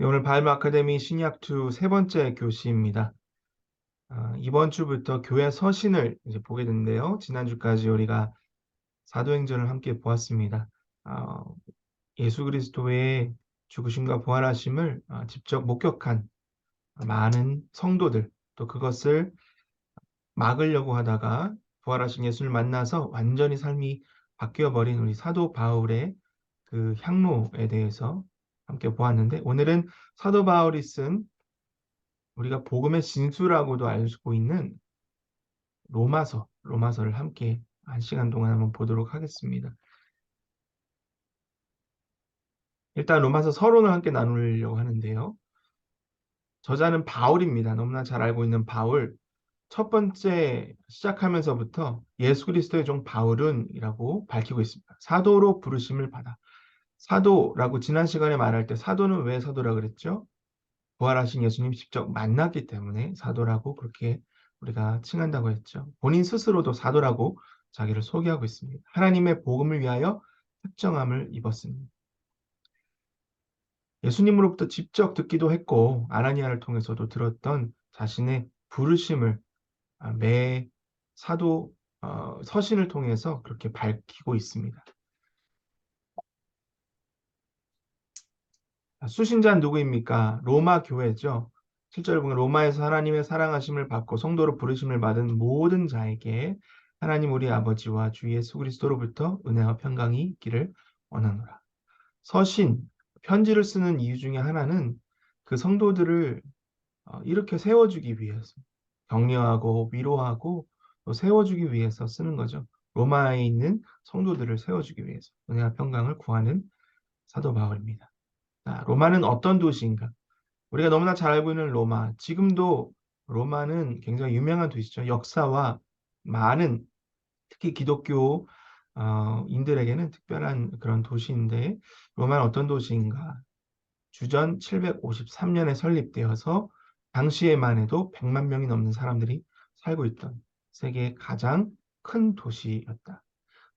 네, 오늘 바이블 아카데미 신약2 세 번째 교시입니다. 이번 주부터 교회 서신을 이제 보게 됐는데요. 지난주까지 우리가 사도행전을 함께 보았습니다. 아, 예수 그리스도의 죽으심과 부활하심을 직접 목격한 많은 성도들, 또 그것을 막으려고 하다가 부활하신 예수를 만나서 완전히 삶이 바뀌어버린 우리 사도 바울의 그 향로에 대해서 함께 보았는데, 오늘은 사도 바울이 쓴 우리가 복음의 진수라고도 알고 있는 로마서를 함께 한 시간 동안 한번 보도록 하겠습니다. 일단 로마서 서론을 함께 나누려고 하는데요. 저자는 바울입니다. 너무나 잘 알고 있는 바울. 첫 번째 시작하면서부터 예수 그리스도의 종 바울은이라고 밝히고 있습니다. 사도로 부르심을 받아. 사도라고 지난 시간에 말할 때 사도는 왜 사도라 그랬죠? 부활하신 예수님 직접 만났기 때문에 사도라고 그렇게 우리가 칭한다고 했죠. 본인 스스로도 사도라고 자기를 소개하고 있습니다. 하나님의 복음을 위하여 특정함을 입었습니다. 예수님으로부터 직접 듣기도 했고 아나니아를 통해서도 들었던 자신의 부르심을 매 사도 서신을 통해서 그렇게 밝히고 있습니다. 수신자는 누구입니까? 로마 교회죠. 7절 보면 로마에서 하나님의 사랑하심을 받고 성도로 부르심을 받은 모든 자에게 하나님 우리 아버지와 주 예수 그리스도로부터 은혜와 평강이 있기를 원하노라. 서신, 편지를 쓰는 이유 중에 하나는 그 성도들을 이렇게 세워주기 위해서 격려하고 위로하고 또 세워주기 위해서 쓰는 거죠. 로마에 있는 성도들을 세워주기 위해서 은혜와 평강을 구하는 사도 바울입니다. 로마는 어떤 도시인가? 우리가 너무나 잘 알고 있는 로마, 지금도 로마는 굉장히 유명한 도시죠. 역사와 많은 특히 기독교 인들에게는 특별한 그런 도시인데 로마는 어떤 도시인가? 주전 753년에 설립되어서 당시에만 해도 100만 명이 넘는 사람들이 살고 있던 세계의 가장 큰 도시였다.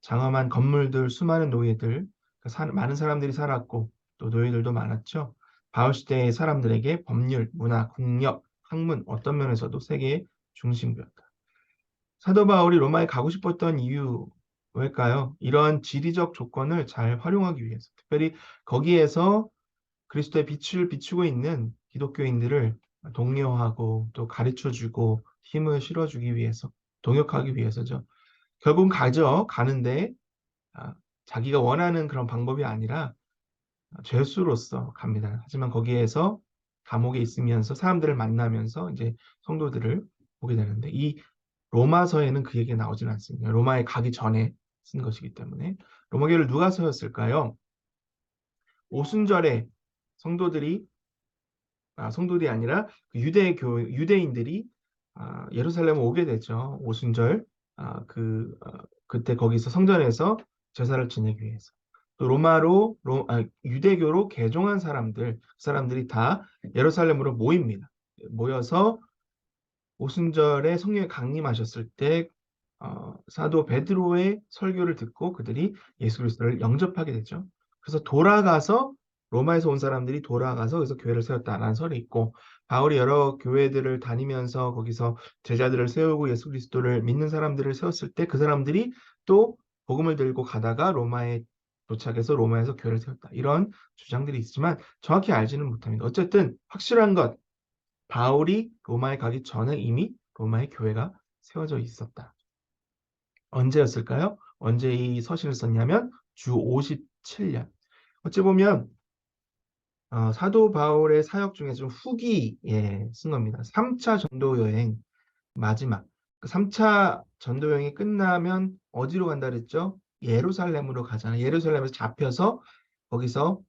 장엄한 건물들, 수많은 노예들, 많은 사람들이 살았고 또 노예들도 많았죠. 바울 시대의 사람들에게 법률, 문화, 국력, 학문 어떤 면에서도 세계의 중심부였다. 사도 바울이 로마에 가고 싶었던 이유 왜일까요? 이런 지리적 조건을 잘 활용하기 위해서, 특별히 거기에서 그리스도의 빛을 비추고 있는 기독교인들을 독려하고 또 가르쳐주고 힘을 실어주기 위해서, 동역하기 위해서죠. 결국은 가는데 아, 자기가 원하는 그런 방법이 아니라 죄수로서 갑니다. 하지만 거기에서 감옥에 있으면서 사람들을 만나면서 이제 성도들을 보게 되는데 이 로마서에는 그 얘기가 나오진 않습니다. 로마에 가기 전에 쓴 것이기 때문에 로마교회를 누가 세웠을까요? 오순절에 성도들이 성도들이 아니라 그 유대인들이 예루살렘에 오게 되죠. 오순절 그때 거기서 성전에서 제사를 지내기 위해서. 또 유대교로 개종한 사람들, 그 사람들이 다 예루살렘으로 모입니다. 모여서 오순절에 성령이 강림하셨을 때 사도 베드로의 설교를 듣고 그들이 예수 그리스도를 영접하게 되죠. 그래서 로마에서 온 사람들이 돌아가서 그래서 교회를 세웠다라는 설이 있고 바울이 여러 교회들을 다니면서 거기서 제자들을 세우고 예수 그리스도를 믿는 사람들을 세웠을 때 그 사람들이 또 복음을 들고 가다가 로마에 도착해서 로마에서 교회를 세웠다. 이런 주장들이 있지만 정확히 알지는 못합니다. 어쨌든 확실한 것, 바울이 로마에 가기 전에 이미 로마의 교회가 세워져 있었다. 언제였을까요? 언제 이 서신을 썼냐면 주 57년. 어찌 보면 사도 바울의 사역 중에 좀 후기에 쓴 겁니다. 3차 전도 여행 마지막. 그 3차 전도 여행이 끝나면 어디로 간다 그랬죠? 예루살렘으로 가잖아요. 예루살렘에서 잡혀서 거기서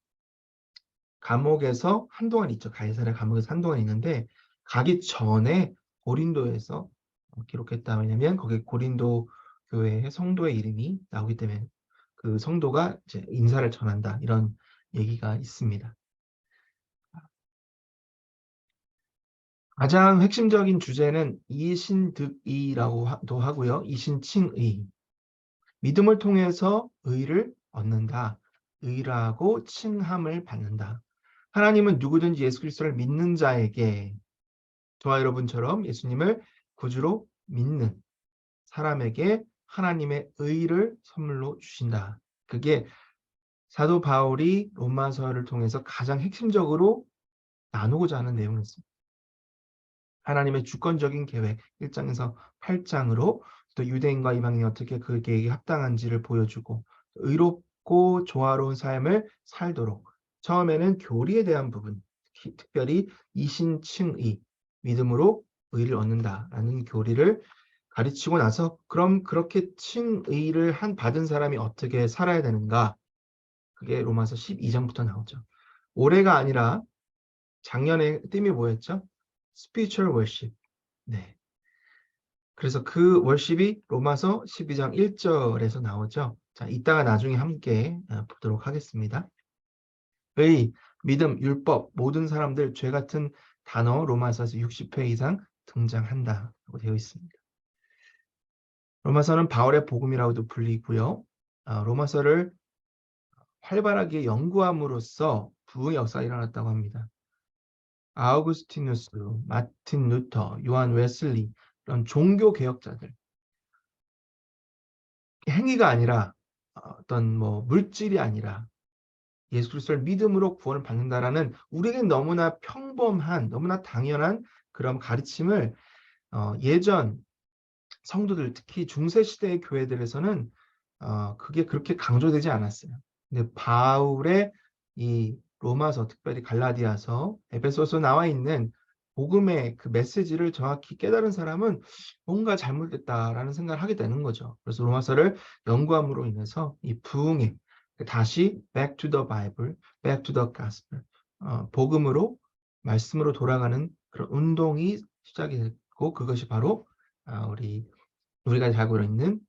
감옥에서 한동안 있죠. 가이사랴 감옥에서 한동안 있는데 가기 전에 고린도에서 기록했다. 왜냐면 거기 고린도 교회의 성도의 이름이 나오기 때문에 그 성도가 이제 인사를 전한다. 이런 얘기가 있습니다. 가장 핵심적인 주제는 이신득의라고도 하고요. 이신칭의. 믿음을 통해서 의를 얻는다. 의라고 칭함을 받는다. 하나님은 누구든지 예수 그리스도를 믿는 자에게, 저와 여러분처럼 예수님을 구주로 믿는 사람에게 하나님의 의를 선물로 주신다. 그게 사도 바울이 로마서를 통해서 가장 핵심적으로 나누고자 하는 내용이었습니다. 하나님의 주권적인 계획 1장에서 8장으로 또 유대인과 이방인이 어떻게 그 계획이 합당한지를 보여주고 의롭고 조화로운 삶을 살도록 처음에는 교리에 대한 부분, 특별히 이신칭의, 믿음으로 의를 얻는다라는 교리를 가르치고 나서 그럼 그렇게 칭의를 받은 사람이 어떻게 살아야 되는가? 그게 로마서 12장부터 나오죠. 올해가 아니라 작년에 띠이 뭐였죠? Spiritual worship. 네. 그래서 그 월십이 로마서 12장 1절에서 나오죠. 자, 이따가 나중에 함께 보도록 하겠습니다. 의, 믿음, 율법, 모든 사람들, 죄 같은 단어 로마서에서 60회 이상 등장한다고 되어 있습니다. 로마서는 바울의 복음이라고도 불리고요. 로마서를 활발하게 연구함으로써 부흥의 역사가 일어났다고 합니다. 아우구스티누스, 마틴 루터, 요한 웨슬리 이런 종교 개혁자들 행위가 아니라 어떤 뭐 물질이 아니라 예수 그리스도를 믿음으로 구원을 받는다라는 우리에겐 너무나 평범한 너무나 당연한 그런 가르침을 예전 성도들 특히 중세 시대의 교회들에서는 그게 그렇게 강조되지 않았어요. 근데 바울의 이 로마서, 특별히 갈라디아서, 에베소서 나와 있는 복음의 그 메시지를 정확히 깨달은 사람은 뭔가 잘못됐다라는 생각을 하게 되는 거죠. 그래서 로마서를 연구함으로 인해서 이 부흥에 다시 back to the Bible, back to the gospel, 복음으로 말씀으로 돌아가는 그런 운동이 시작이 됐고 그것이 바로 우리가 잘 알고 있는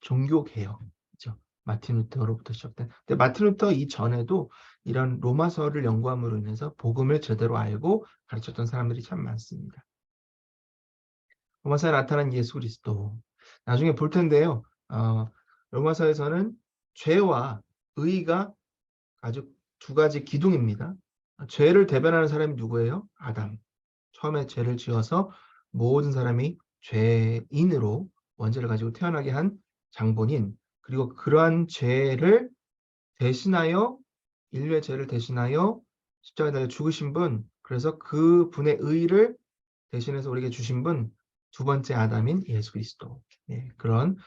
종교 개혁이죠. 마틴 루터로부터 시작된. 근데 마틴 루터 이전에도 이런 로마서를 연구함으로 인해서 복음을 제대로 알고 가르쳤던 사람들이 참 많습니다. 로마서에 나타난 예수 그리스도. 나중에 볼 텐데요. 로마서에서는 죄와 의가 아주 두 가지 기둥입니다. 죄를 대변하는 사람이 누구예요? 아담. 처음에 죄를 지어서 모든 사람이 죄인으로 원죄를 가지고 태어나게 한 장본인, 그리고 그러한 죄를 대신하여 인류의 죄를 대신하여 십자가에 달려 죽으신 분, 그래서 그 분의 의를 대신해서 우리에게 주신 분, 두 번째 아담인 예수 그리스도. 예, 그런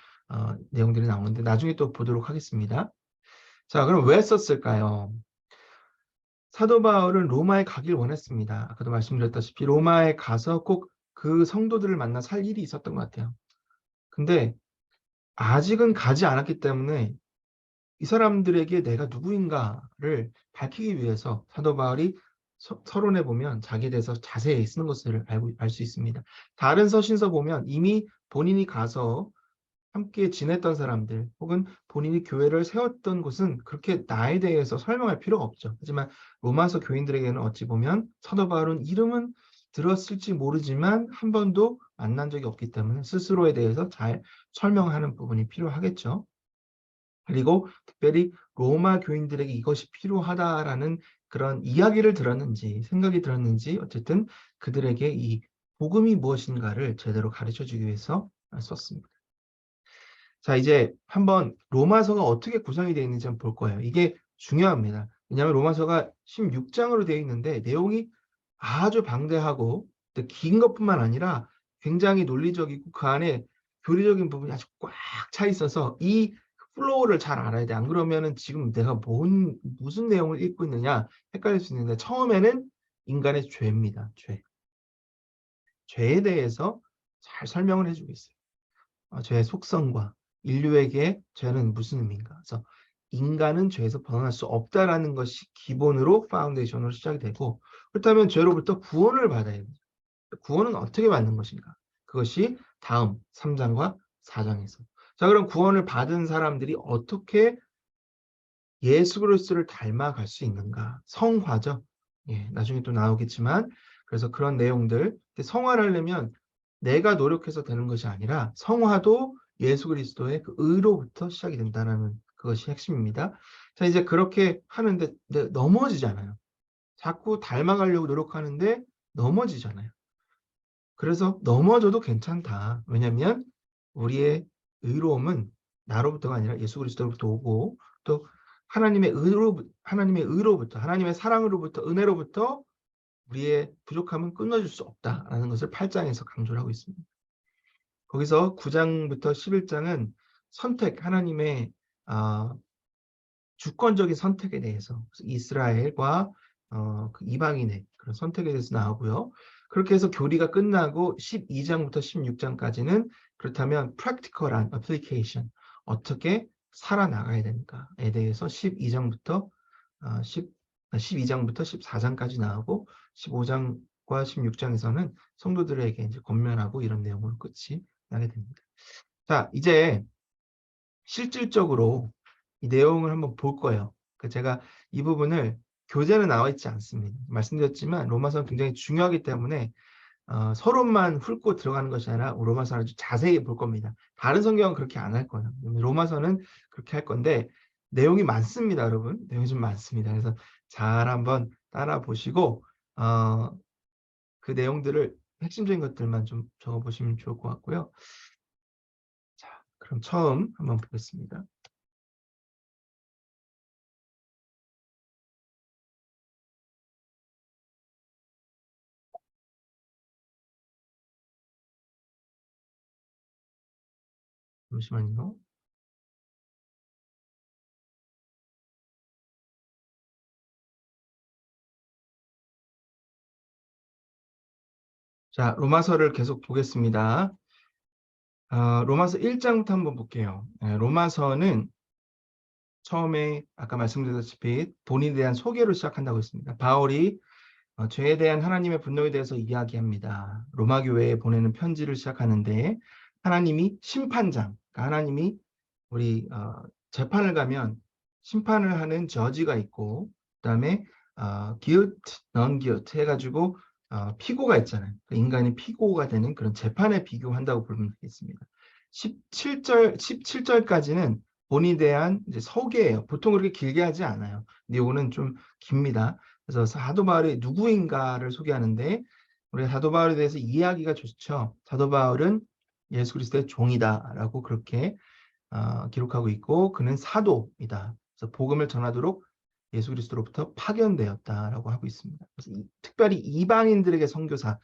내용들이 나오는데 나중에 또 보도록 하겠습니다. 자, 그럼 왜 썼을까요? 사도 바울은 로마에 가길 원했습니다. 아까도 말씀드렸다시피 로마에 가서 꼭 그 성도들을 만나 살 일이 있었던 것 같아요. 근데 아직은 가지 않았기 때문에 이 사람들에게 내가 누구인가를 밝히기 위해서 사도 바울이 서론에 보면 자기에 대해서 자세히 쓰는 것을 알 수 있습니다. 다른 서신서 보면 이미 본인이 가서 함께 지냈던 사람들 혹은 본인이 교회를 세웠던 곳은 그렇게 나에 대해서 설명할 필요가 없죠. 하지만 로마서 교인들에게는 어찌 보면 사도 바울은 이름은 들었을지 모르지만 한 번도 만난 적이 없기 때문에 스스로에 대해서 잘 설명하는 부분이 필요하겠죠. 그리고 특별히 로마 교인들에게 이것이 필요하다라는 그런 이야기를 들었는지 생각이 들었는지 어쨌든 그들에게 이 복음이 무엇인가를 제대로 가르쳐주기 위해서 썼습니다. 자, 이제 한번 로마서가 어떻게 구성이 되어 있는지 한번 볼 거예요. 이게 중요합니다. 왜냐하면 로마서가 16장으로 되어 있는데 내용이 아주 방대하고 긴 것뿐만 아니라 굉장히 논리적이고 그 안에 교리적인 부분이 아주 꽉 차 있어서 이 플로우를 잘 알아야 돼. 안 그러면은 지금 내가 무슨 내용을 읽고 있느냐 헷갈릴 수 있는데 처음에는 인간의 죄입니다. 죄. 죄에 대해서 잘 설명을 해주고 있어요. 죄의 속성과 인류에게 죄는 무슨 의미인가. 그래서 인간은 죄에서 벗어날 수 없다라는 것이 기본으로 파운데이션으로 시작이 되고 그렇다면 죄로부터 구원을 받아야 돼요. 구원은 어떻게 받는 것인가. 그것이 다음 3장과 4장에서. 자, 그럼 구원을 받은 사람들이 어떻게 예수 그리스도를 닮아갈 수 있는가. 성화죠. 예, 나중에 또 나오겠지만 그래서 그런 내용들 성화를 하려면 내가 노력해서 되는 것이 아니라 성화도 예수 그리스도의 그 의로부터 시작이 된다는 그것이 핵심입니다. 자, 이제 그렇게 하는데 넘어지잖아요. 자꾸 닮아가려고 노력하는데 넘어지잖아요. 그래서 넘어져도 괜찮다. 왜냐하면 우리의 의로움은 나로부터가 아니라 예수 그리스도로부터 오고 또 하나님의 의로부터 하나님의 사랑으로부터 은혜로부터 우리의 부족함은 끊어질 수 없다라는 것을 8장에서 강조를 하고 있습니다. 거기서 9장부터 11장은 선택, 하나님의 주권적인 선택에 대해서 이스라엘과 그 이방인의 그런 선택에 대해서 나오고요. 그렇게 해서 교리가 끝나고 12장부터 16장까지는 그렇다면 practical한 application, 어떻게 살아나가야 되는가에 대해서 12장부터 14장까지 나오고 15장과 16장에서는 성도들에게 이제 권면하고 이런 내용으로 끝이 나게 됩니다. 자, 이제 실질적으로 이 내용을 한번 볼 거예요. 제가 이 부분을 교재는 나와 있지 않습니다. 말씀드렸지만 로마서는 굉장히 중요하기 때문에 서론만 훑고 들어가는 것이 아니라 로마서를 아주 자세히 볼 겁니다. 다른 성경은 그렇게 안 할 거예요. 로마서는 그렇게 할 건데 내용이 많습니다, 여러분. 내용이 좀 많습니다. 그래서 잘 한번 따라 보시고 그 내용들을 핵심적인 것들만 좀 적어보시면 좋을 것 같고요. 자, 그럼 처음 한번 보겠습니다. 잠시만요. 자, 로마서를 계속 보겠습니다. 로마서 1장부터 한번 볼게요. 로마서는 처음에 아까 말씀드렸다시피 본인에 대한 소개로 시작한다고 했습니다. 바울이 죄에 대한 하나님의 분노에 대해서 이야기합니다. 로마 교회에 보내는 편지를 시작하는데 하나님이 심판장, 그러니까 하나님이 우리 재판을 가면 심판을 하는 저지가 있고 그다음에 guilt, non-guilt 해가지고 피고가 있잖아요. 그러니까 인간이 피고가 되는 그런 재판에 비교한다고 보면 되겠습니다. 17절까지는 본인에 대한 이제 소개예요. 보통 그렇게 길게 하지 않아요. 근데 이거는 좀 깁니다. 그래서 사도 바울이 누구인가를 소개하는데 우리가 사도 바울에 대해서 이해하기가 좋죠. 사도 바울은 예수 그리스도의 종이다라고 그렇게 기록하고 있고 그는 사도이다. 그래서 복음을 전하도록 예수 그리스도로부터 파견되었다라고 하고 있습니다. 그래서 특별히 이방인들에게 선교사.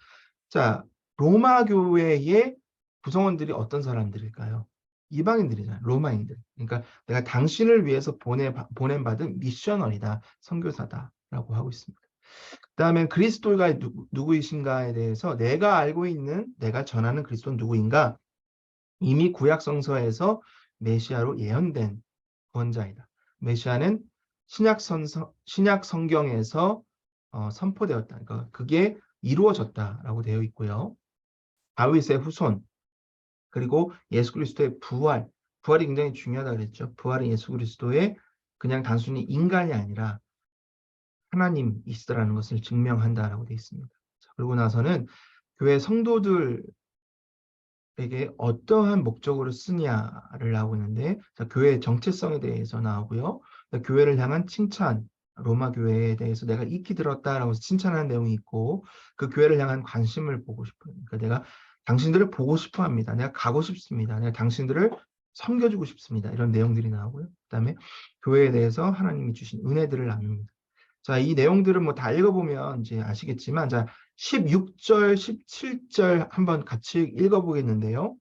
자, 로마 교회의 구성원들이 어떤 사람들일까요? 이방인들이잖아요. 로마인들. 그러니까 내가 당신을 위해서 보냄받은 미셔널이다. 선교사다라고 하고 있습니다. 그다음에 그리스도가 누구이신가에 대해서 내가 알고 있는 내가 전하는 그리스도는 누구인가? 이미 구약 성서에서 메시아로 예언된 구원자이다. 메시아는 신약 성경에서 선포되었다. 그러니까 그게 이루어졌다라고 되어 있고요. 다윗의 후손 그리고 예수 그리스도의 부활이 굉장히 중요하다고 그랬죠. 부활은 예수 그리스도의 그냥 단순히 인간이 아니라 하나님이시다라는 것을 증명한다라고 되어 있습니다. 그리고 나서는 교회 성도들 에게 어떠한 목적으로 쓰냐를 나오고 있는데 교회의 정체성에 대해서 나오고요. 교회를 향한 칭찬, 로마 교회에 대해서 내가 익히 들었다라고 칭찬하는 내용이 있고 그 교회를 향한 관심을 보고 싶어요. 그러니까 내가 당신들을 보고 싶어 합니다. 내가 가고 싶습니다. 내가 당신들을 섬겨주고 싶습니다. 이런 내용들이 나오고요. 그다음에 교회에 대해서 하나님이 주신 은혜들을 나눕니다. 자, 이 내용들은 뭐 다 읽어보면 이제 아시겠지만, 자, 16절, 17절 한번 같이 읽어보겠는데요.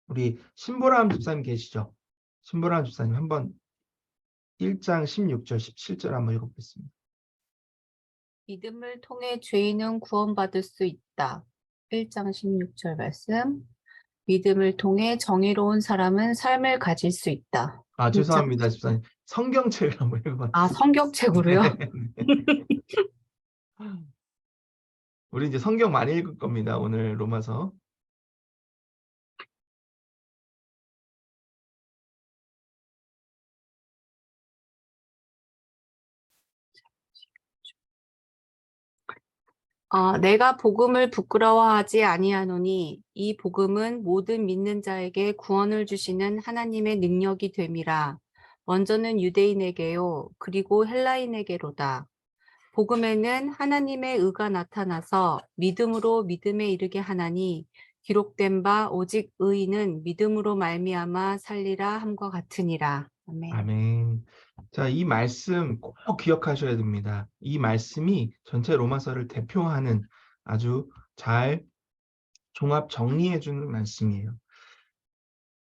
우리 신보람 집사님 계시죠? 신보람 집사님 한번 1장 16절, 17절 한번 읽어보겠습니다. 믿음을 통해 죄인은 구원받을 수 있다. 1장 16절 말씀. 믿음을 통해 정의로운 사람은 삶을 가질 수 있다. 죄송합니다, 집사님. 성경책을 한번 읽어봤습니다. 성경책으로요? 네. 우리 이제 성경 많이 읽을 겁니다, 오늘 로마서. 내가 복음을 부끄러워하지 아니하노니 이 복음은 모든 믿는 자에게 구원을 주시는 하나님의 능력이 됨이라. 먼저는 유대인에게요, 그리고 헬라인에게로다. 복음에는 하나님의 의가 나타나서 믿음으로 믿음에 이르게 하나니 기록된 바 오직 의인은 믿음으로 말미암아 살리라 함과 같으니라. 아멘. 아멘. 자, 이 말씀 꼭 기억하셔야 됩니다. 이 말씀이 전체 로마서를 대표하는 아주 잘 종합 정리해주는 말씀이에요.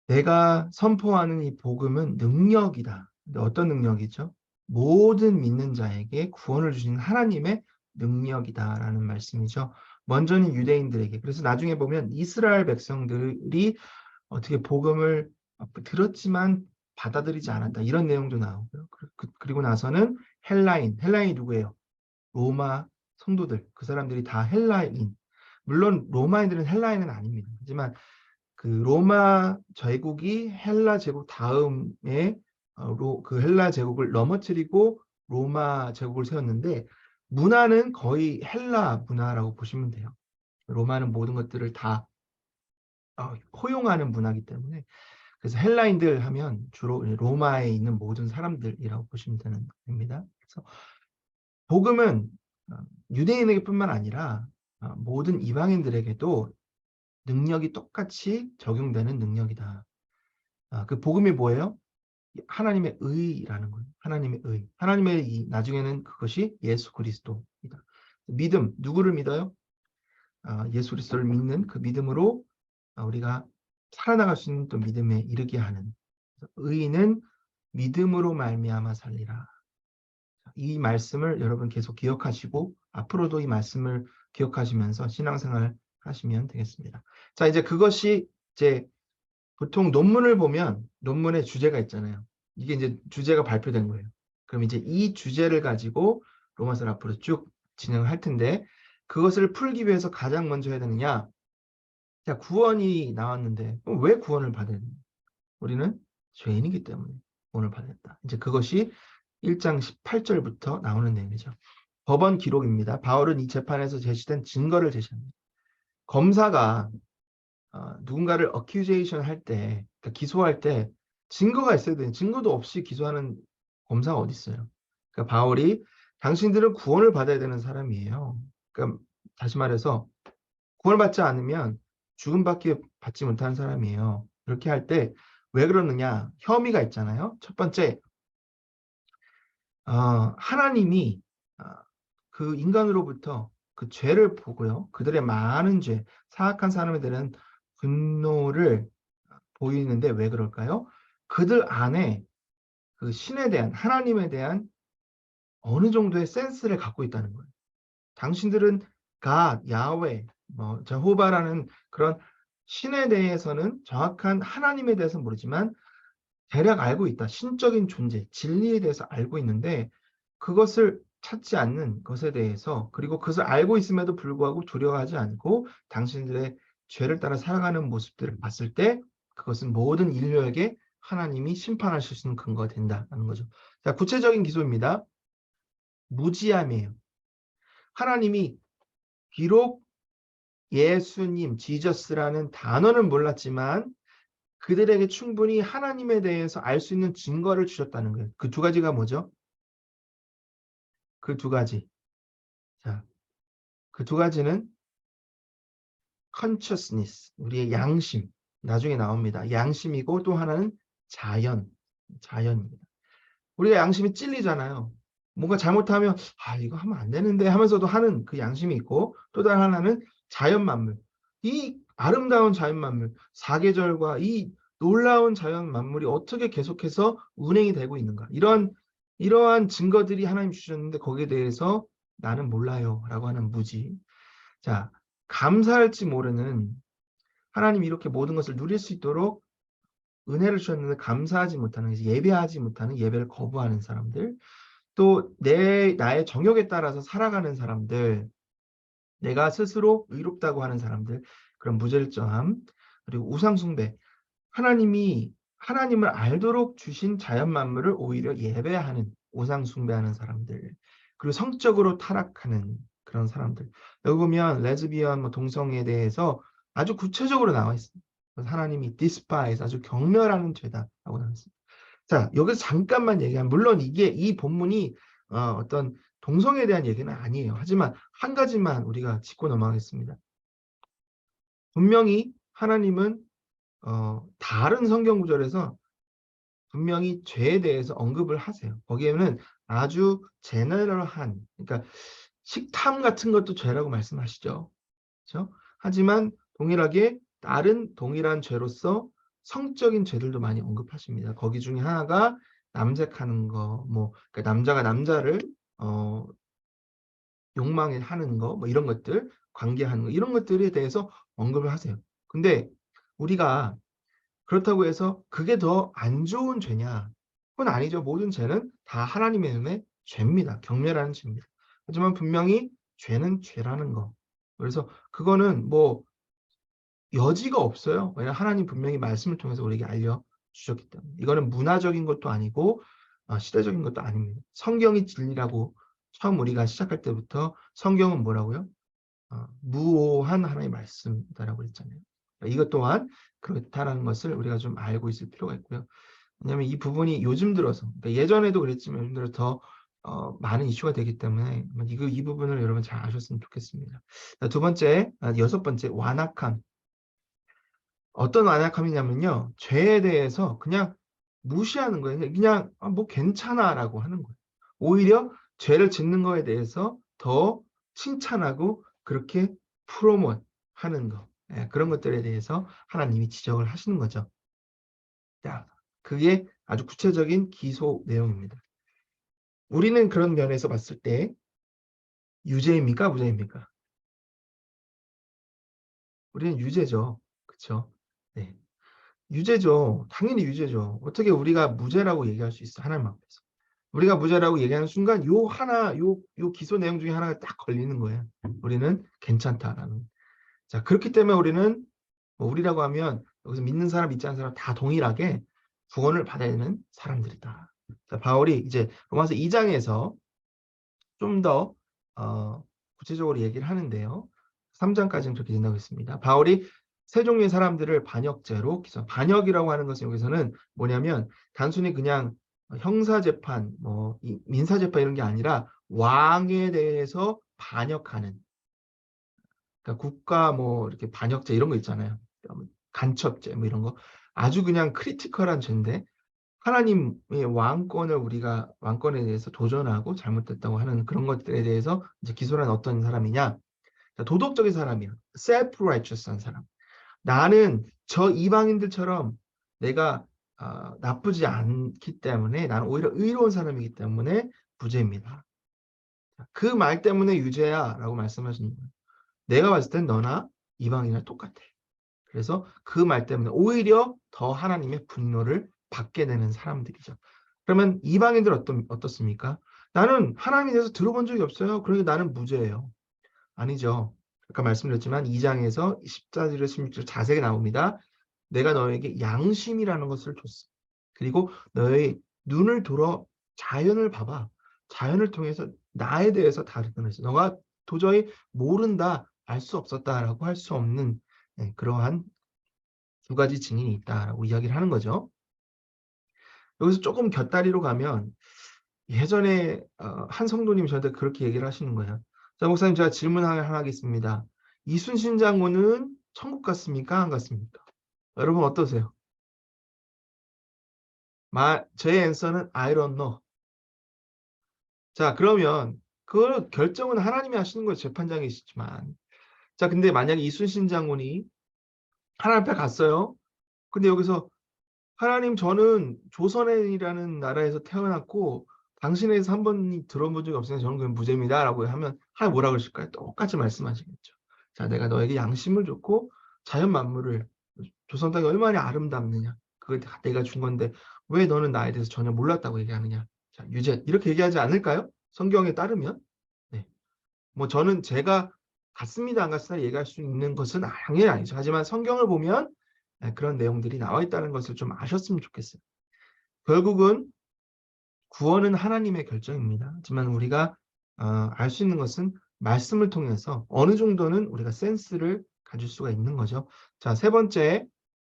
내가 선포하는 이 복음은 능력이다. 근데 어떤 능력이죠? 모든 믿는 자에게 구원을 주신 하나님의 능력이다라는 말씀이죠. 먼저는 유대인들에게. 그래서 나중에 보면 이스라엘 백성들이 어떻게 복음을 들었지만 받아들이지 않았다. 이런 내용도 나오고요. 그리고 나서는 헬라인이 누구예요? 로마 성도들. 그 사람들이 다 헬라인. 물론 로마인들은 헬라인은 아닙니다. 하지만 그 로마 제국이 헬라 제국 다음에 그 헬라 제국을 넘어뜨리고 로마 제국을 세웠는데 문화는 거의 헬라 문화라고 보시면 돼요. 로마는 모든 것들을 다 포용하는 문화이기 때문에 그래서 헬라인들 하면 주로 로마에 있는 모든 사람들이라고 보시면 됩니다. 그래서 복음은 유대인에게뿐만 아니라 모든 이방인들에게도 능력이 똑같이 적용되는 능력이다. 그 복음이 뭐예요? 하나님의 의라는 거예요. 하나님의 의. 하나님의 나중에는 그것이 예수 그리스도이다. 믿음, 누구를 믿어요? 예수 그리스도를 믿는 그 믿음으로 우리가 살아나갈 수 있는 또 믿음에 이르게 하는 의인은 믿음으로 말미암아 살리라. 이 말씀을 여러분 계속 기억하시고 앞으로도 이 말씀을 기억하시면서 신앙생활 하시면 되겠습니다. 자, 이제 그것이 이제 보통 논문을 보면 논문의 주제가 있잖아요. 이게 이제 주제가 발표된 거예요. 그럼 이제 이 주제를 가지고 로마서를 앞으로 쭉 진행을 할 텐데 그것을 풀기 위해서 가장 먼저 해야 되느냐? 자, 구원이 나왔는데 왜 구원을 받아야 되냐? 우리는 죄인이기 때문에 구원을 받았다. 이제 그것이 1장 18절부터 나오는 내용이죠. 법원 기록입니다. 바울은 이 재판에서 제시된 증거를 제시합니다. 검사가 누군가를 어큐제이션 할 때, 그러니까 기소할 때 증거가 있어야 돼요. 증거도 없이 기소하는 검사가 어디 있어요? 그러니까 바울이 당신들은 구원을 받아야 되는 사람이에요. 그러니까 다시 말해서 구원을 받지 않으면 죽음밖에 받지 못하는 사람이에요. 이렇게 할 때 왜 그러느냐? 혐의가 있잖아요. 첫 번째, 하나님이 그 인간으로부터 그 죄를 보고요. 그들의 많은 죄, 사악한 사람에 대한 분노를 보이는데 왜 그럴까요? 그들 안에 그 신에 대한, 하나님에 대한 어느 정도의 센스를 갖고 있다는 거예요. 당신들은 God, 야훼, 제호바라는 그런 신에 대해서는 정확한 하나님에 대해서는 모르지만 대략 알고 있다. 신적인 존재, 진리에 대해서 알고 있는데 그것을 찾지 않는 것에 대해서 그리고 그것을 알고 있음에도 불구하고 두려워하지 않고 당신들의 죄를 따라 살아가는 모습들을 봤을 때 그것은 모든 인류에게 하나님이 심판하실 수 있는 근거가 된다는 거죠. 자, 구체적인 기소입니다. 무지함이에요. 하나님이 비록 예수님, 지저스라는 단어는 몰랐지만 그들에게 충분히 하나님에 대해서 알 수 있는 증거를 주셨다는 거예요. 그 두 가지가 뭐죠? 그 두 가지. 자, 그 두 가지는 consciousness, 우리의 양심. 나중에 나옵니다. 양심이고 또 하나는 자연입니다. 우리가 양심이 찔리잖아요. 뭔가 잘못하면 이거 하면 안 되는데 하면서도 하는 그 양심이 있고 또 다른 하나는 자연 만물. 이 아름다운 자연 만물, 사계절과 이 놀라운 자연 만물이 어떻게 계속해서 운행이 되고 있는가. 이러한 증거들이 하나님 주셨는데 거기에 대해서 나는 몰라요 라고 하는 무지. 자, 감사할지 모르는 하나님이 이렇게 모든 것을 누릴 수 있도록 은혜를 주셨는데 감사하지 못하는, 예배하지 못하는, 예배를 거부하는 사람들, 또 나의 정욕에 따라서 살아가는 사람들, 내가 스스로 의롭다고 하는 사람들, 그런 무절제함, 그리고 우상숭배, 하나님을 알도록 주신 자연 만물을 오히려 예배하는, 우상숭배하는 사람들, 그리고 성적으로 타락하는 그런 사람들. 여기 보면 레즈비언, 동성애에 대해서 아주 구체적으로 나와 있습니다. 하나님이 despise, 아주 경멸하는 죄다라고 나와 있습니다. 자, 여기서 잠깐만 얘기하면, 물론 이 본문이 어떤 동성애에 대한 얘기는 아니에요. 하지만 한 가지만 우리가 짚고 넘어가겠습니다. 분명히 하나님은 다른 성경 구절에서 분명히 죄에 대해서 언급을 하세요. 거기에는 아주 제너럴한, 그러니까 식탐 같은 것도 죄라고 말씀하시죠. 그렇죠? 하지만 동일하게 다른 동일한 죄로서 성적인 죄들도 많이 언급하십니다. 거기 중에 하나가 남색하는 거, 뭐 그러니까 남자가 남자를 욕망에 하는 거, 뭐 이런 것들, 관계하는 거, 이런 것들에 대해서 언급을 하세요. 근데 우리가 그렇다고 해서 그게 더 안 좋은 죄냐? 그건 아니죠. 모든 죄는 다 하나님의 눈에 죄입니다. 경멸하는 죄입니다. 하지만 분명히 죄는 죄라는 거. 그래서 그거는 뭐 여지가 없어요. 왜냐하면 하나님 분명히 말씀을 통해서 우리에게 알려주셨기 때문에. 이거는 문화적인 것도 아니고 시대적인 것도 아닙니다. 성경이 진리라고 처음 우리가 시작할 때부터 성경은 뭐라고요? 무오한 하나님의 말씀이다라고 했잖아요. 이것 또한 그렇다라는 것을 우리가 좀 알고 있을 필요가 있고요. 왜냐하면 이 부분이 요즘 들어서, 그러니까 예전에도 그랬지만 요즘 들어 더 많은 이슈가 되기 때문에 이 부분을 여러분 잘 아셨으면 좋겠습니다. 자, 두 번째, 여섯 번째, 완악함. 어떤 완악함이냐면요, 죄에 대해서 그냥 무시하는 거예요. 그냥 뭐 괜찮아라고 하는 거예요. 오히려 죄를 짓는 거에 대해서 더 칭찬하고 그렇게 프로모트 하는 거. 그런 것들에 대해서 하나님이 지적을 하시는 거죠. 자, 그게 아주 구체적인 기소 내용입니다. 우리는 그런 면에서 봤을 때 유죄입니까? 무죄입니까? 우리는 유죄죠. 그렇죠? 네. 유죄죠. 당연히 유죄죠. 어떻게 우리가 무죄라고 얘기할 수 있어? 하나님 앞에서. 우리가 무죄라고 얘기하는 순간 요 기소 내용 중에 하나가 딱 걸리는 거예요. 우리는 괜찮다라는. 자, 그렇기 때문에 우리는 뭐 우리라고 하면 여기서 믿는 사람, 믿지 않는 사람 다 동일하게 구원을 받아야 되는 사람들이다. 자, 바울이 이제 로마서 2장에서 좀 더 구체적으로 얘기를 하는데요. 3장까지는 그렇게 된다고 했습니다. 바울이 세 종류의 사람들을 반역죄로 기소. 반역이라고 하는 것은 여기서는 뭐냐면 단순히 그냥 형사재판, 뭐 민사재판 이런 게 아니라 왕에 대해서 반역하는, 그러니까 국가 뭐 이렇게 반역죄 이런 거 있잖아요. 간첩죄 뭐 이런 거 아주 그냥 크리티컬한 죄인데 하나님의 왕권에 대해서 도전하고 잘못됐다고 하는 그런 것들에 대해서 이제 기소한 어떤 사람이냐? 도덕적인 사람이야. self-righteous한 사람. 나는 저 이방인들처럼 내가 나쁘지 않기 때문에 나는 오히려 의로운 사람이기 때문에 무죄입니다. 그 말 때문에 유죄야라고 말씀하시는 거예요. 내가 봤을 땐 너나 이방인이나 똑같아. 그래서 그 말 때문에 오히려 더 하나님의 분노를 받게 되는 사람들이죠. 그러면 이방인들 어떻습니까? 나는 하나님에 대해서 들어본 적이 없어요. 그러니까 나는 무죄예요. 아니죠. 아까 말씀드렸지만 2장에서 14절, 16절 자세히 나옵니다. 내가 너에게 양심이라는 것을 줬어. 그리고 너의 눈을 들어 자연을 봐봐. 자연을 통해서 나에 대해서 다 드러냈어. 너가 도저히 모른다, 알 수 없었다라고 할 수 없는 그러한 두 가지 증인이 있다라고 이야기를 하는 거죠. 여기서 조금 곁다리로 가면 예전에 한 성도님 저한테 그렇게 얘기를 하시는 거예요. 자, 목사님 제가 질문 하나 하겠습니다. 이순신 장군은 천국 갔습니까? 안 갔습니까? 여러분 어떠세요? 제 앤서는 I don't know. 자, 그러면 그 결정은 하나님이 하시는 거예요. 재판장이시지만. 자, 근데 만약에 이순신 장군이 하나님 앞에 갔어요. 근데 여기서 하나님 저는 조선이라는 나라에서 태어났고 당신에 대해서 한 번 들어본 적이 없으니까 저는 그냥 무죄입니다 라고 하면 하나님 뭐라 그러실까요? 똑같이 말씀하시겠죠. 자, 내가 너에게 양심을 줬고 자연 만물을, 조선 땅이 얼마나 아름답느냐, 그걸 내가 준 건데 왜 너는 나에 대해서 전혀 몰랐다고 얘기하느냐. 자, 유죄 이렇게 얘기하지 않을까요? 성경에 따르면. 네. 뭐 저는 제가 갔습니다 안 갔습니다 얘기할 수 있는 것은 당연히 아니죠. 하지만 성경을 보면 그런 내용들이 나와 있다는 것을 좀 아셨으면 좋겠어요. 결국은 구원은 하나님의 결정입니다. 하지만 우리가 알 수 있는 것은 말씀을 통해서 어느 정도는 우리가 센스를 가질 수가 있는 거죠. 자, 세 번째,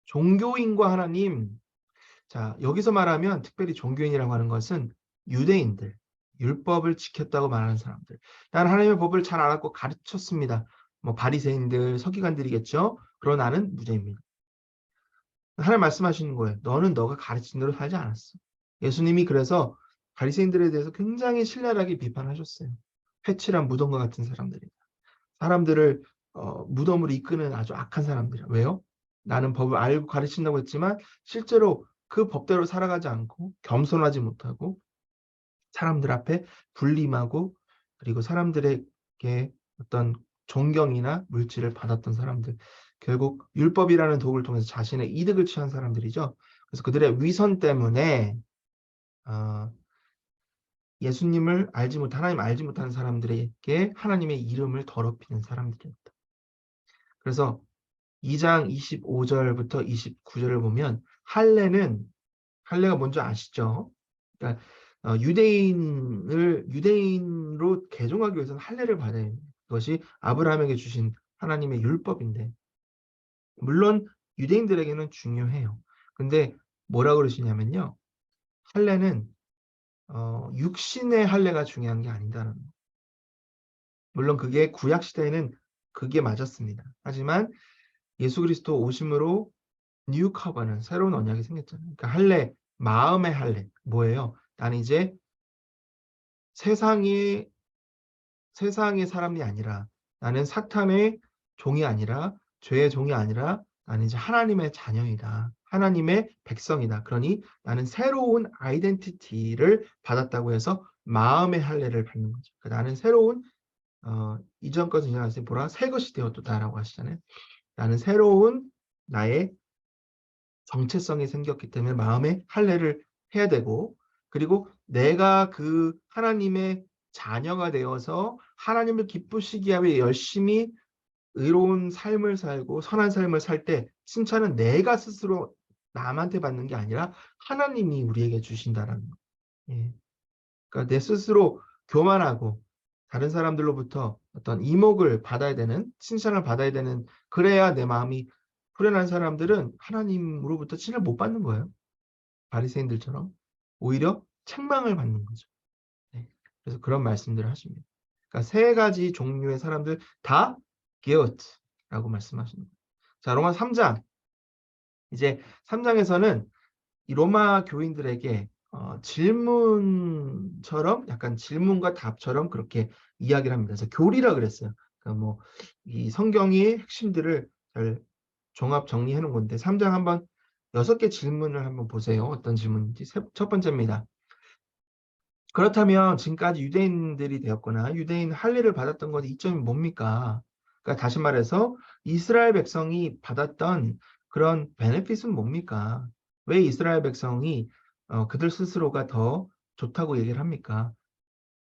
종교인과 하나님. 자, 여기서 말하면 특별히 종교인이라고 하는 것은 유대인들, 율법을 지켰다고 말하는 사람들. 나는 하나님의 법을 잘 알았고 가르쳤습니다. 뭐 바리새인들, 서기관들이겠죠. 그러나 나는 무죄입니다. 하나님 말씀하시는 거예요. 너는 너가 가르친 대로 살지 않았어. 예수님이 그래서 바리새인들에 대해서 굉장히 신랄하게 비판하셨어요. 회칠한 무덤과 같은 사람들이다. 사람들을 무덤으로 이끄는 아주 악한 사람들이야. 왜요? 나는 법을 알고 가르친다고 했지만 실제로 그 법대로 살아가지 않고 겸손하지 못하고 사람들 앞에 불림하고 그리고 사람들에게 어떤 존경이나 물질을 받았던 사람들. 결국 율법이라는 도구를 통해서 자신의 이득을 취한 사람들이죠. 그래서 그들의 위선 때문에 어, 예수님을 알지 못, 하나님 알지 못하는 사람들에게 하나님의 이름을 더럽히는 사람들이었다. 그래서 2장 25절부터 29절을 보면 할례가 뭔지 아시죠? 그러니까 유대인으로 개종하기 위해서는 할례를 받아야 해요. 그것이 아브라함에게 주신 하나님의 율법인데 물론 유대인들에게는 중요해요. 근데 뭐라 그러시냐면요. 할례는 육신의 할례가 중요한 게 아니다는 거. 물론 그게 구약 시대에는 그게 맞았습니다. 하지만 예수 그리스도 오심으로 뉴 커버는 새로운 언약이 생겼잖아요. 그러니까 할례, 마음의 할례 뭐예요? 나는 이제 세상의 사람이 아니라 나는 사탄의 종이 아니라 죄의 종이 아니라 나는 이제 하나님의 자녀이다. 하나님의 백성이다. 그러니 나는 새로운 아이덴티티를 받았다고 해서 마음의 할례를 받는 거죠. 그러니까 나는 새로운 이전 것은 지나갔으니 보라 새 것이 되었다라고 하시잖아요. 나는 새로운 나의 정체성이 생겼기 때문에 마음의 할례를 해야 되고 그리고 내가 그 하나님의 자녀가 되어서 하나님을 기쁘시게 하기 위해 열심히 의로운 삶을 살고 선한 삶을 살 때 칭찬은 내가 스스로 남한테 받는 게 아니라 하나님이 우리에게 주신다라는 거. 예. 그러니까 내 스스로 교만하고 다른 사람들로부터 어떤 이목을 받아야 되는 칭찬을 받아야 되는 그래야 내 마음이 불행한 사람들은 하나님으로부터 칭을 못 받는 거예요. 바리새인들처럼 오히려 책망을 받는 거죠. 네. 그래서 그런 말씀들을 하십니다. 그러니까 세 가지 종류의 사람들 다 guilt라고 말씀하시는 거예요. 자, 로마 3장. 이제 3장에서는 이 로마 교인들에게 질문처럼 약간 질문과 답처럼 그렇게 이야기를 합니다. 그래서 교리라 그랬어요. 그러니까 뭐 이 성경의 핵심들을 잘 종합 정리해 놓은 건데 3장 한번 6개 질문을 한번 보세요. 어떤 질문인지. 첫 번째입니다. 그렇다면 지금까지 유대인들이 되었거나 유대인 할례를 받았던 것 이점이 뭡니까? 그러니까 다시 말해서 이스라엘 백성이 받았던 그런 베네핏은 뭡니까? 왜 이스라엘 백성이 그들 스스로가 더 좋다고 얘기를 합니까?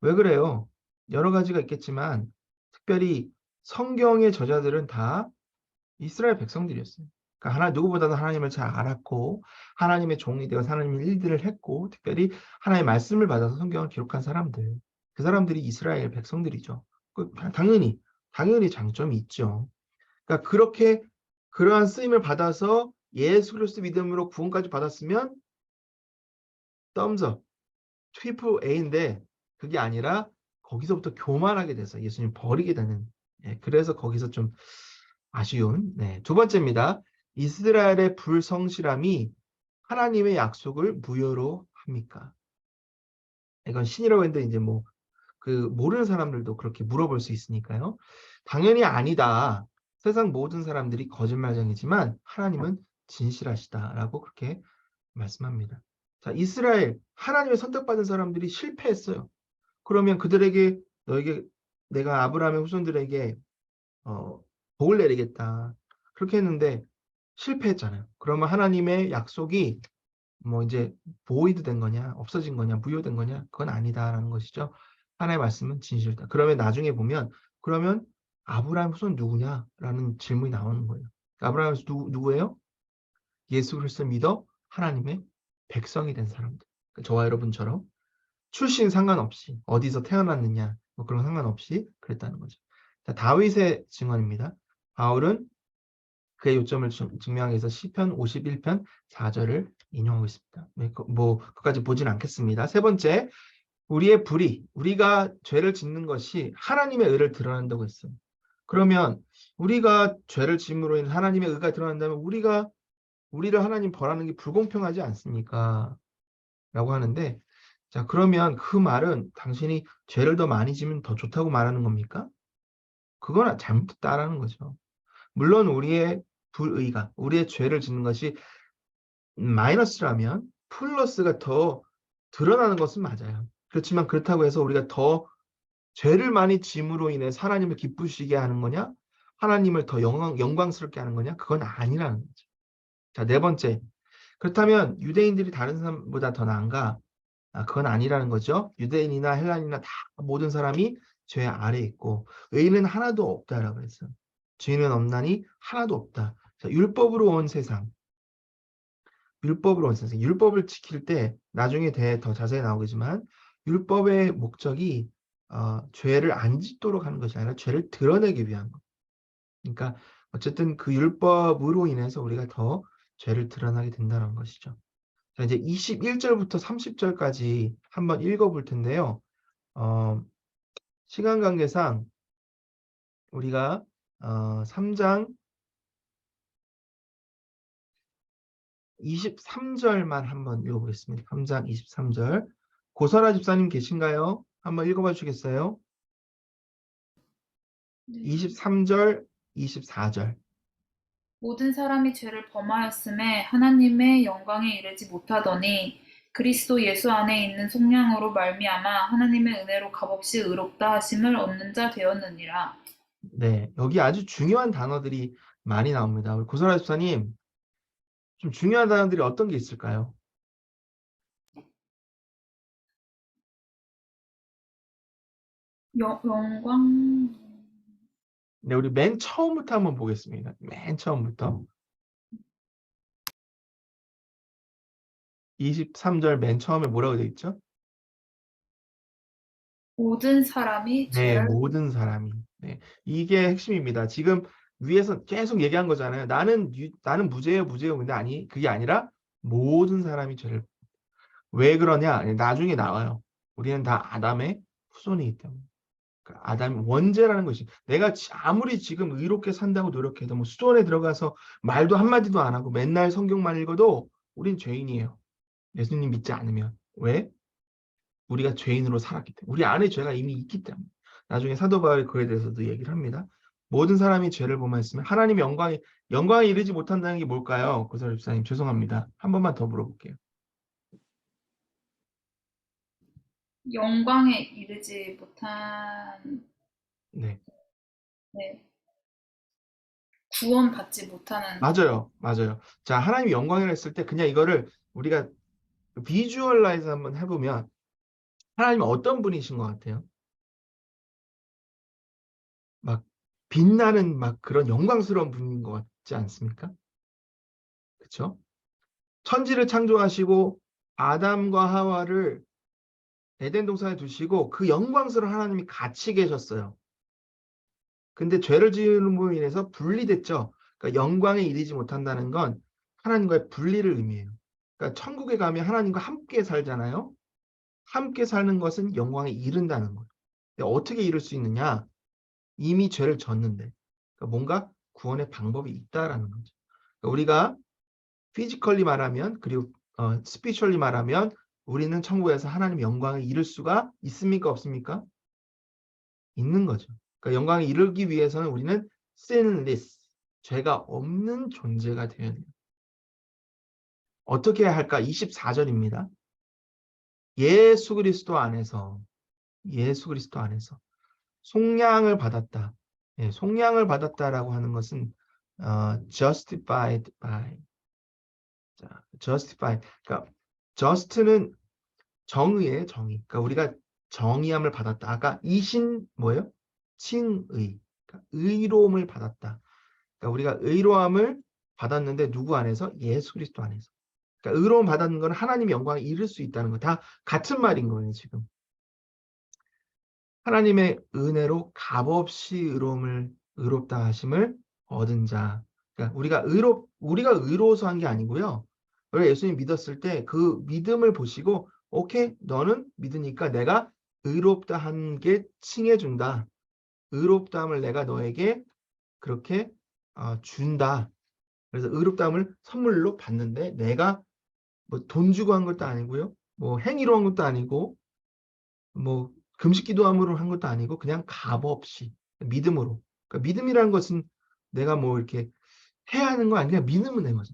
왜 그래요? 여러 가지가 있겠지만 특별히 성경의 저자들은 다 이스라엘 백성들이었어요. 그러니까 누구보다도 하나님을 잘 알았고 하나님의 종이 되어서 하나님의 일들을 했고 특별히 하나님의 말씀을 받아서 성경을 기록한 사람들. 그 사람들이 이스라엘 백성들이죠. 당연히 장점이 있죠. 그러니까 그렇게 그러한 쓰임을 받아서 예수 그리스도 믿음으로 구원까지 받았으면 thumbs up, 트리플 A인데 그게 아니라 거기서부터 교만하게 돼서 예수님 버리게 되는 그래서 거기서 좀 아쉬운 두 번째입니다. 이스라엘의 불성실함이 하나님의 약속을 무효로 합니까? 이건 신이라고 했는데 이제 뭐 그 모르는 사람들도 그렇게 물어볼 수 있으니까요. 당연히 아니다. 세상 모든 사람들이 거짓말쟁이지만 하나님은 진실하시다라고 그렇게 말씀합니다. 자, 이스라엘 하나님의 선택받은 사람들이 실패했어요. 그러면 그들에게 너에게 내가 아브라함의 후손들에게 복을 내리겠다. 그렇게 했는데 실패했잖아요. 그러면 하나님의 약속이 뭐 이제 보이드 된 거냐, 없어진 거냐, 무효된 거냐? 그건 아니다라는 것이죠. 하나님의 말씀은 진실이다. 그러면 나중에 보면 그러면 아브라함 후손 누구냐라는 질문이 나오는 거예요. 아브라함 후손 누구예요? 예수 그리스도 믿어 하나님의 백성이 된 사람들. 저와 여러분처럼 출신 상관없이 어디서 태어났느냐 뭐 그런 상관없이 그랬다는 거죠. 자, 다윗의 증언입니다. 바울은 그의 요점을 증명하기 위해서 시편 51편 4절을 인용하고 있습니다. 뭐 그까지 보진 않겠습니다. 세 번째, 우리의 불의, 우리가 죄를 짓는 것이 하나님의 의를 드러난다고 했어요. 그러면 우리가 죄를 지음으로 인해 하나님의 의가 드러난다면 우리를 하나님 벌하는 게 불공평하지 않습니까? 라고 하는데, 자, 그러면 그 말은 당신이 죄를 더 많이 지면 더 좋다고 말하는 겁니까? 그건 잘못됐다라는 거죠. 물론 우리의 죄를 짓는 것이 마이너스라면 플러스가 더 드러나는 것은 맞아요. 그렇지만 그렇다고 해서 우리가 더 죄를 많이 짐으로 인해 하나님을 기쁘시게 하는 거냐? 하나님을 더 영광스럽게 하는 거냐? 그건 아니라는 거죠. 자, 네 번째. 그렇다면 유대인들이 다른 사람보다 더 나은가? 그건 아니라는 거죠. 유대인이나 헬라인이나 다 모든 사람이 죄 아래에 있고 의인은 하나도 없다라고 했어요. 죄는 없나니 하나도 없다. 자, 율법을 지킬 때 나중에 대해 더 자세히 나오겠지만 율법의 목적이 죄를 안 짓도록 하는 것이 아니라 죄를 드러내기 위한 것. 그러니까 어쨌든 그 율법으로 인해서 우리가 더 죄를 드러나게 된다는 것이죠. 자, 이제 21절부터 30절까지 한번 읽어볼 텐데요. 시간 관계상 우리가 3장 23절만 한번 읽어보겠습니다. 3장 23절. 고설아 집사님 계신가요? 한번 읽어봐 주시겠어요? 네. 23절, 24절. 모든 사람이 죄를 범하였음에 하나님의 영광에 이르지 못하더니 그리스도 예수 안에 있는 속량으로 말미암아 하나님의 은혜로 값없이 의롭다 하심을 얻는 자 되었느니라. 네, 여기 아주 중요한 단어들이 많이 나옵니다. 우리 고설아 집사님, 좀 중요한 단어들이 어떤 게 있을까요? 영광. 네, 우리 맨 처음부터 한번 보겠습니다. 맨 처음부터. 23절 맨 처음에 뭐라고 되어 있죠? 모든 사람이 네, 죄를. 모든 사람이. 네, 이게 핵심입니다. 지금 위에서 계속 얘기한 거잖아요. 나는 무죄예요, 무죄예요. 근데 아니, 그게 아니라 모든 사람이 죄를. 왜 그러냐? 나중에 나와요. 우리는 다 아담의 후손이기 때문에. 그러니까 아담 원죄라는 것이 내가 아무리 지금 의롭게 산다고 노력해도 뭐 수도원에 들어가서 말도 한마디도 안 하고 맨날 성경만 읽어도 우린 죄인이에요. 예수님 믿지 않으면. 왜? 우리가 죄인으로 살았기 때문에. 우리 안에 죄가 이미 있기 때문에. 나중에 사도 바울이 그에 대해서도 얘기를 합니다. 모든 사람이 죄를 범하였으면 하나님의 영광에 이르지 못한다는 게 뭘까요? 고설 집사님 죄송합니다. 한 번만 더 물어볼게요. 영광에 이르지 못한. 네. 네. 구원받지 못하는. 맞아요. 맞아요. 자, 하나님 영광이라 했을 때 그냥 이거를 우리가 비주얼라이즈 한번 해보면 하나님은 어떤 분이신 것 같아요? 막 빛나는 막 그런 영광스러운 분인 것 같지 않습니까? 그렇죠? 천지를 창조하시고 아담과 하와를 에덴 동산에 두시고 그 영광스러운 하나님이 같이 계셨어요. 근데 죄를 지음으로 인해서 분리됐죠. 그러니까 영광에 이르지 못한다는 건 하나님과의 분리를 의미해요. 그러니까 천국에 가면 하나님과 함께 살잖아요. 함께 사는 것은 영광에 이른다는 거예요. 근데 어떻게 이룰 수 있느냐? 이미 죄를 졌는데. 그러니까 뭔가 구원의 방법이 있다라는 거죠. 그러니까 우리가 피지컬리 말하면 그리고 스피리추얼리 말하면 우리는 천국에서 하나님 영광을 이룰 수가 있습니까? 없습니까? 있는 거죠. 그러니까 영광에 이르기 위해서는 우리는 sinless, 죄가 없는 존재가 되어야 돼요. 어떻게 해야 할까? 24절입니다. 예수 그리스도 안에서 속량을 받았다. 예, 속량을 받았다라고 하는 것은 justified by. 자, justified. 그러니까 just는 정의의 정의. 그러니까 우리가 정의함을 받았다. 아까 이신 뭐예요? 칭의. 그러니까 의로움을 받았다. 그러니까 우리가 의로움을 받았는데 누구 안에서? 예수 그리스도 안에서. 그러니까 의로움 받았는 건 하나님 영광에 이를 수 있다는 거. 다 같은 말인 거예요, 지금. 하나님의 은혜로 값없이 의롭다 하심을 얻은 자. 그러니까 우리가 의로워서 한 게 아니고요. 원래 예수님 믿었을 때 그 믿음을 보시고 오케이, 너는 믿으니까 내가 의롭다 한 게 칭해준다. 의롭다함을 내가 너에게 그렇게 준다. 그래서 의롭다함을 선물로 받는데 내가 뭐 돈 주고 한 것도 아니고요. 뭐 행위로 한 것도 아니고 뭐 금식 기도함으로 한 것도 아니고 그냥 값없이 믿음으로. 그러니까 믿음이라는 것은 내가 뭐 이렇게 해야 하는 거 아니라 믿음은 내 거죠.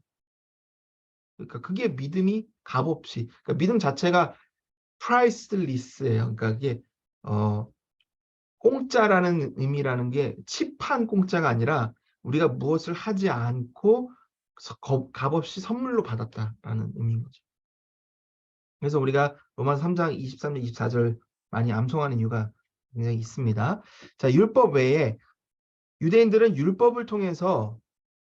그러니까 그게 믿음이 값없이. 그러니까 믿음 자체가 priceless예요. 그러니까 그게 공짜라는 의미라는 게 칩한 공짜가 아니라 우리가 무엇을 하지 않고 값없이 선물로 받았다라는 의미인 거죠. 그래서 우리가 로마서 3장 23절, 24절 많이 암송하는 이유가 굉장히 있습니다. 자, 율법 외에 유대인들은 율법을 통해서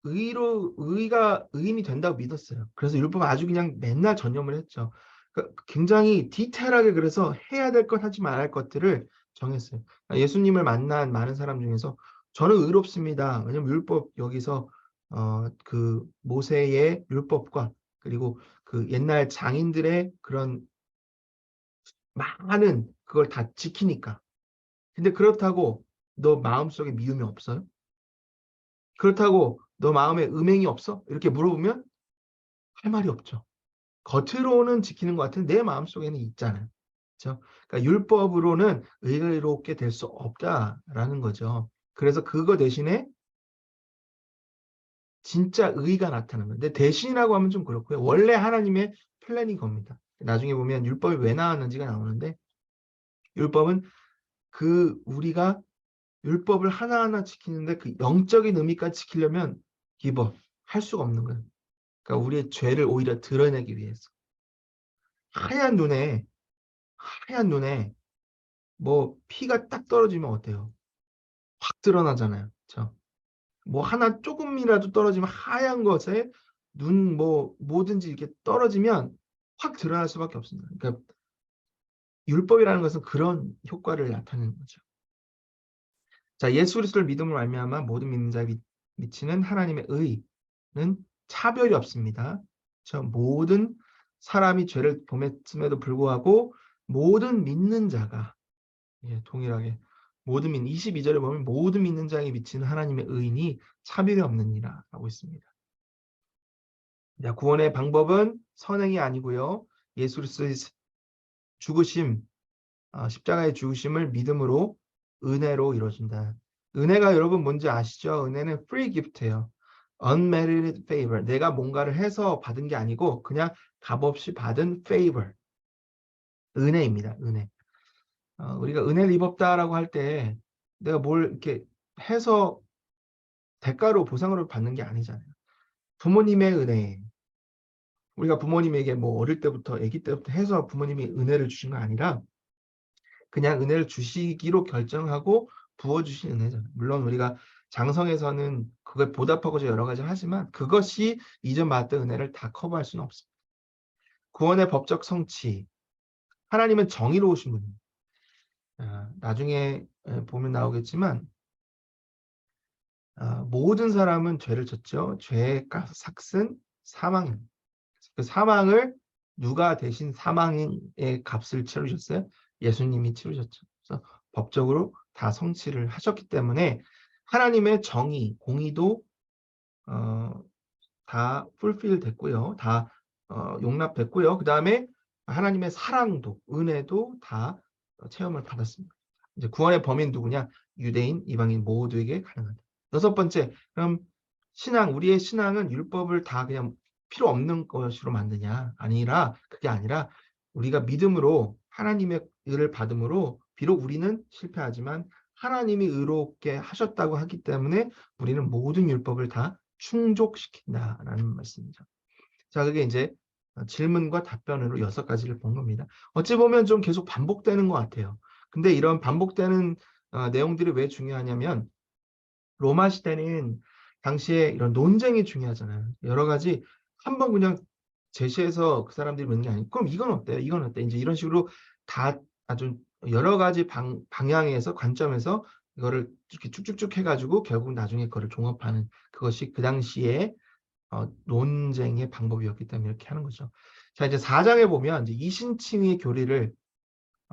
의인이 된다고 믿었어요. 그래서 율법을 아주 그냥 맨날 전념을 했죠. 그러니까 굉장히 디테일하게 그래서 해야 될 것 하지 말아야 할 것들을 정했어요. 그러니까 예수님을 만난 많은 사람 중에서 저는 의롭습니다. 왜냐면 율법 여기서 그 모세의 율법과 그리고 그 옛날 장인들의 그런 많은 그걸 다 지키니까. 근데 그렇다고 너 마음속에 미움이 없어요? 그렇다고 너 마음에 음행이 없어? 이렇게 물어보면 할 말이 없죠. 겉으로는 지키는 것 같은데 내 마음속에는 있잖아요. 그렇죠? 그러니까 율법으로는 의롭게 될 수 없다라는 거죠. 그래서 그거 대신에 진짜 의가 나타나는 거예요. 근데 대신이라고 하면 좀 그렇고요. 원래 하나님의 플랜인 겁니다. 나중에 보면 율법이 왜 나왔는지가 나오는데 율법은 그 우리가 율법을 하나하나 지키는데 그 영적인 의미까지 지키려면 할 수가 없는 거예요. 그러니까 우리의 죄를 오히려 드러내기 위해서. 하얀 눈에 하얀 눈에 뭐 피가 딱 떨어지면 어때요? 확 드러나잖아요. 그렇죠? 뭐 하나 조금이라도 떨어지면 하얀 것에 눈 뭐 뭐든지 이렇게 떨어지면 확 드러날 수밖에 없습니다. 그러니까 율법이라는 것은 그런 효과를 나타내는 거죠. 자, 예수 그리스도를 믿음으로 말미암아 모든 믿는 자에 미치는 하나님의 의는 차별이 없습니다. 그렇죠? 모든 사람이 죄를 범했음에도 불구하고 모든 믿는 자가 동일하게 모든 믿는 22절에 보면 모든 믿는 자에게 미치는 하나님의 의인이 차별이 없느니라 라고 있습니다. 자, 구원의 방법은 선행이 아니고요. 예수 그리스도의 죽으심, 십자가의 죽으심을 믿음으로 은혜로 이루어진다. 은혜가 여러분 뭔지 아시죠? 은혜는 free gift예요. unmerited favor. 내가 뭔가를 해서 받은 게 아니고 그냥 값없이 받은 favor. 은혜입니다. 은혜. 우리가 은혜를 입었다라고 할 때 내가 뭘 이렇게 해서 대가로 보상으로 받는 게 아니잖아요. 부모님의 은혜. 우리가 부모님에게 뭐 어릴 때부터 아기 때부터 해서 부모님이 은혜를 주신 거 아니라 그냥 은혜를 주시기로 결정하고 부어주신 은혜잖아요. 물론 우리가 장성에서는 그걸 보답하고자 여러 가지 하지만 그것이 이전 받았던 은혜를 다 커버할 수는 없습니다. 구원의 법적 성취. 하나님은 정의로우신 분입니다. 나중에 보면 나오겠지만 모든 사람은 죄를 졌죠. 죄의 삭은 사망입니다. 그 사망을 누가 대신 사망의 값을 치르셨어요? 예수님이 치르셨죠. 그래서 법적으로 다 성취를 하셨기 때문에 하나님의 정의, 공의도 다 fulfill 됐고요. 다 용납됐고요. 그 다음에 하나님의 사랑도, 은혜도 다 체험을 받았습니다. 이제 구원의 범위는 누구냐? 유대인, 이방인 모두에게 가능하다. 여섯 번째, 그럼 우리의 신앙은 율법을 다 그냥 필요 없는 것으로 만드냐? 그게 아니라 우리가 믿음으로 하나님의 의를 받음으로 비록 우리는 실패하지만 하나님이 의롭게 하셨다고 하기 때문에 우리는 모든 율법을 다 충족시킨다라는 말씀이죠. 자, 그게 이제 질문과 답변으로 6가지를 본 겁니다. 어찌 보면 좀 계속 반복되는 것 같아요. 근데 이런 반복되는 내용들이 왜 중요하냐면 로마 시대는 당시에 이런 논쟁이 중요하잖아요. 여러 가지 한번 그냥 제시해서 그 사람들이 묻는 게 아니고 그럼 이건 어때요? 이건 어때? 이제 이런 식으로 다 아주 여러 가지 방향에서 관점에서 이거를 이렇게 쭉쭉쭉 해가지고 결국 나중에 그거를 종합하는 그것이 그 당시에 논쟁의 방법이었기 때문에 이렇게 하는 거죠. 자, 이제 4장에 보면 이제 이신칭의 교리를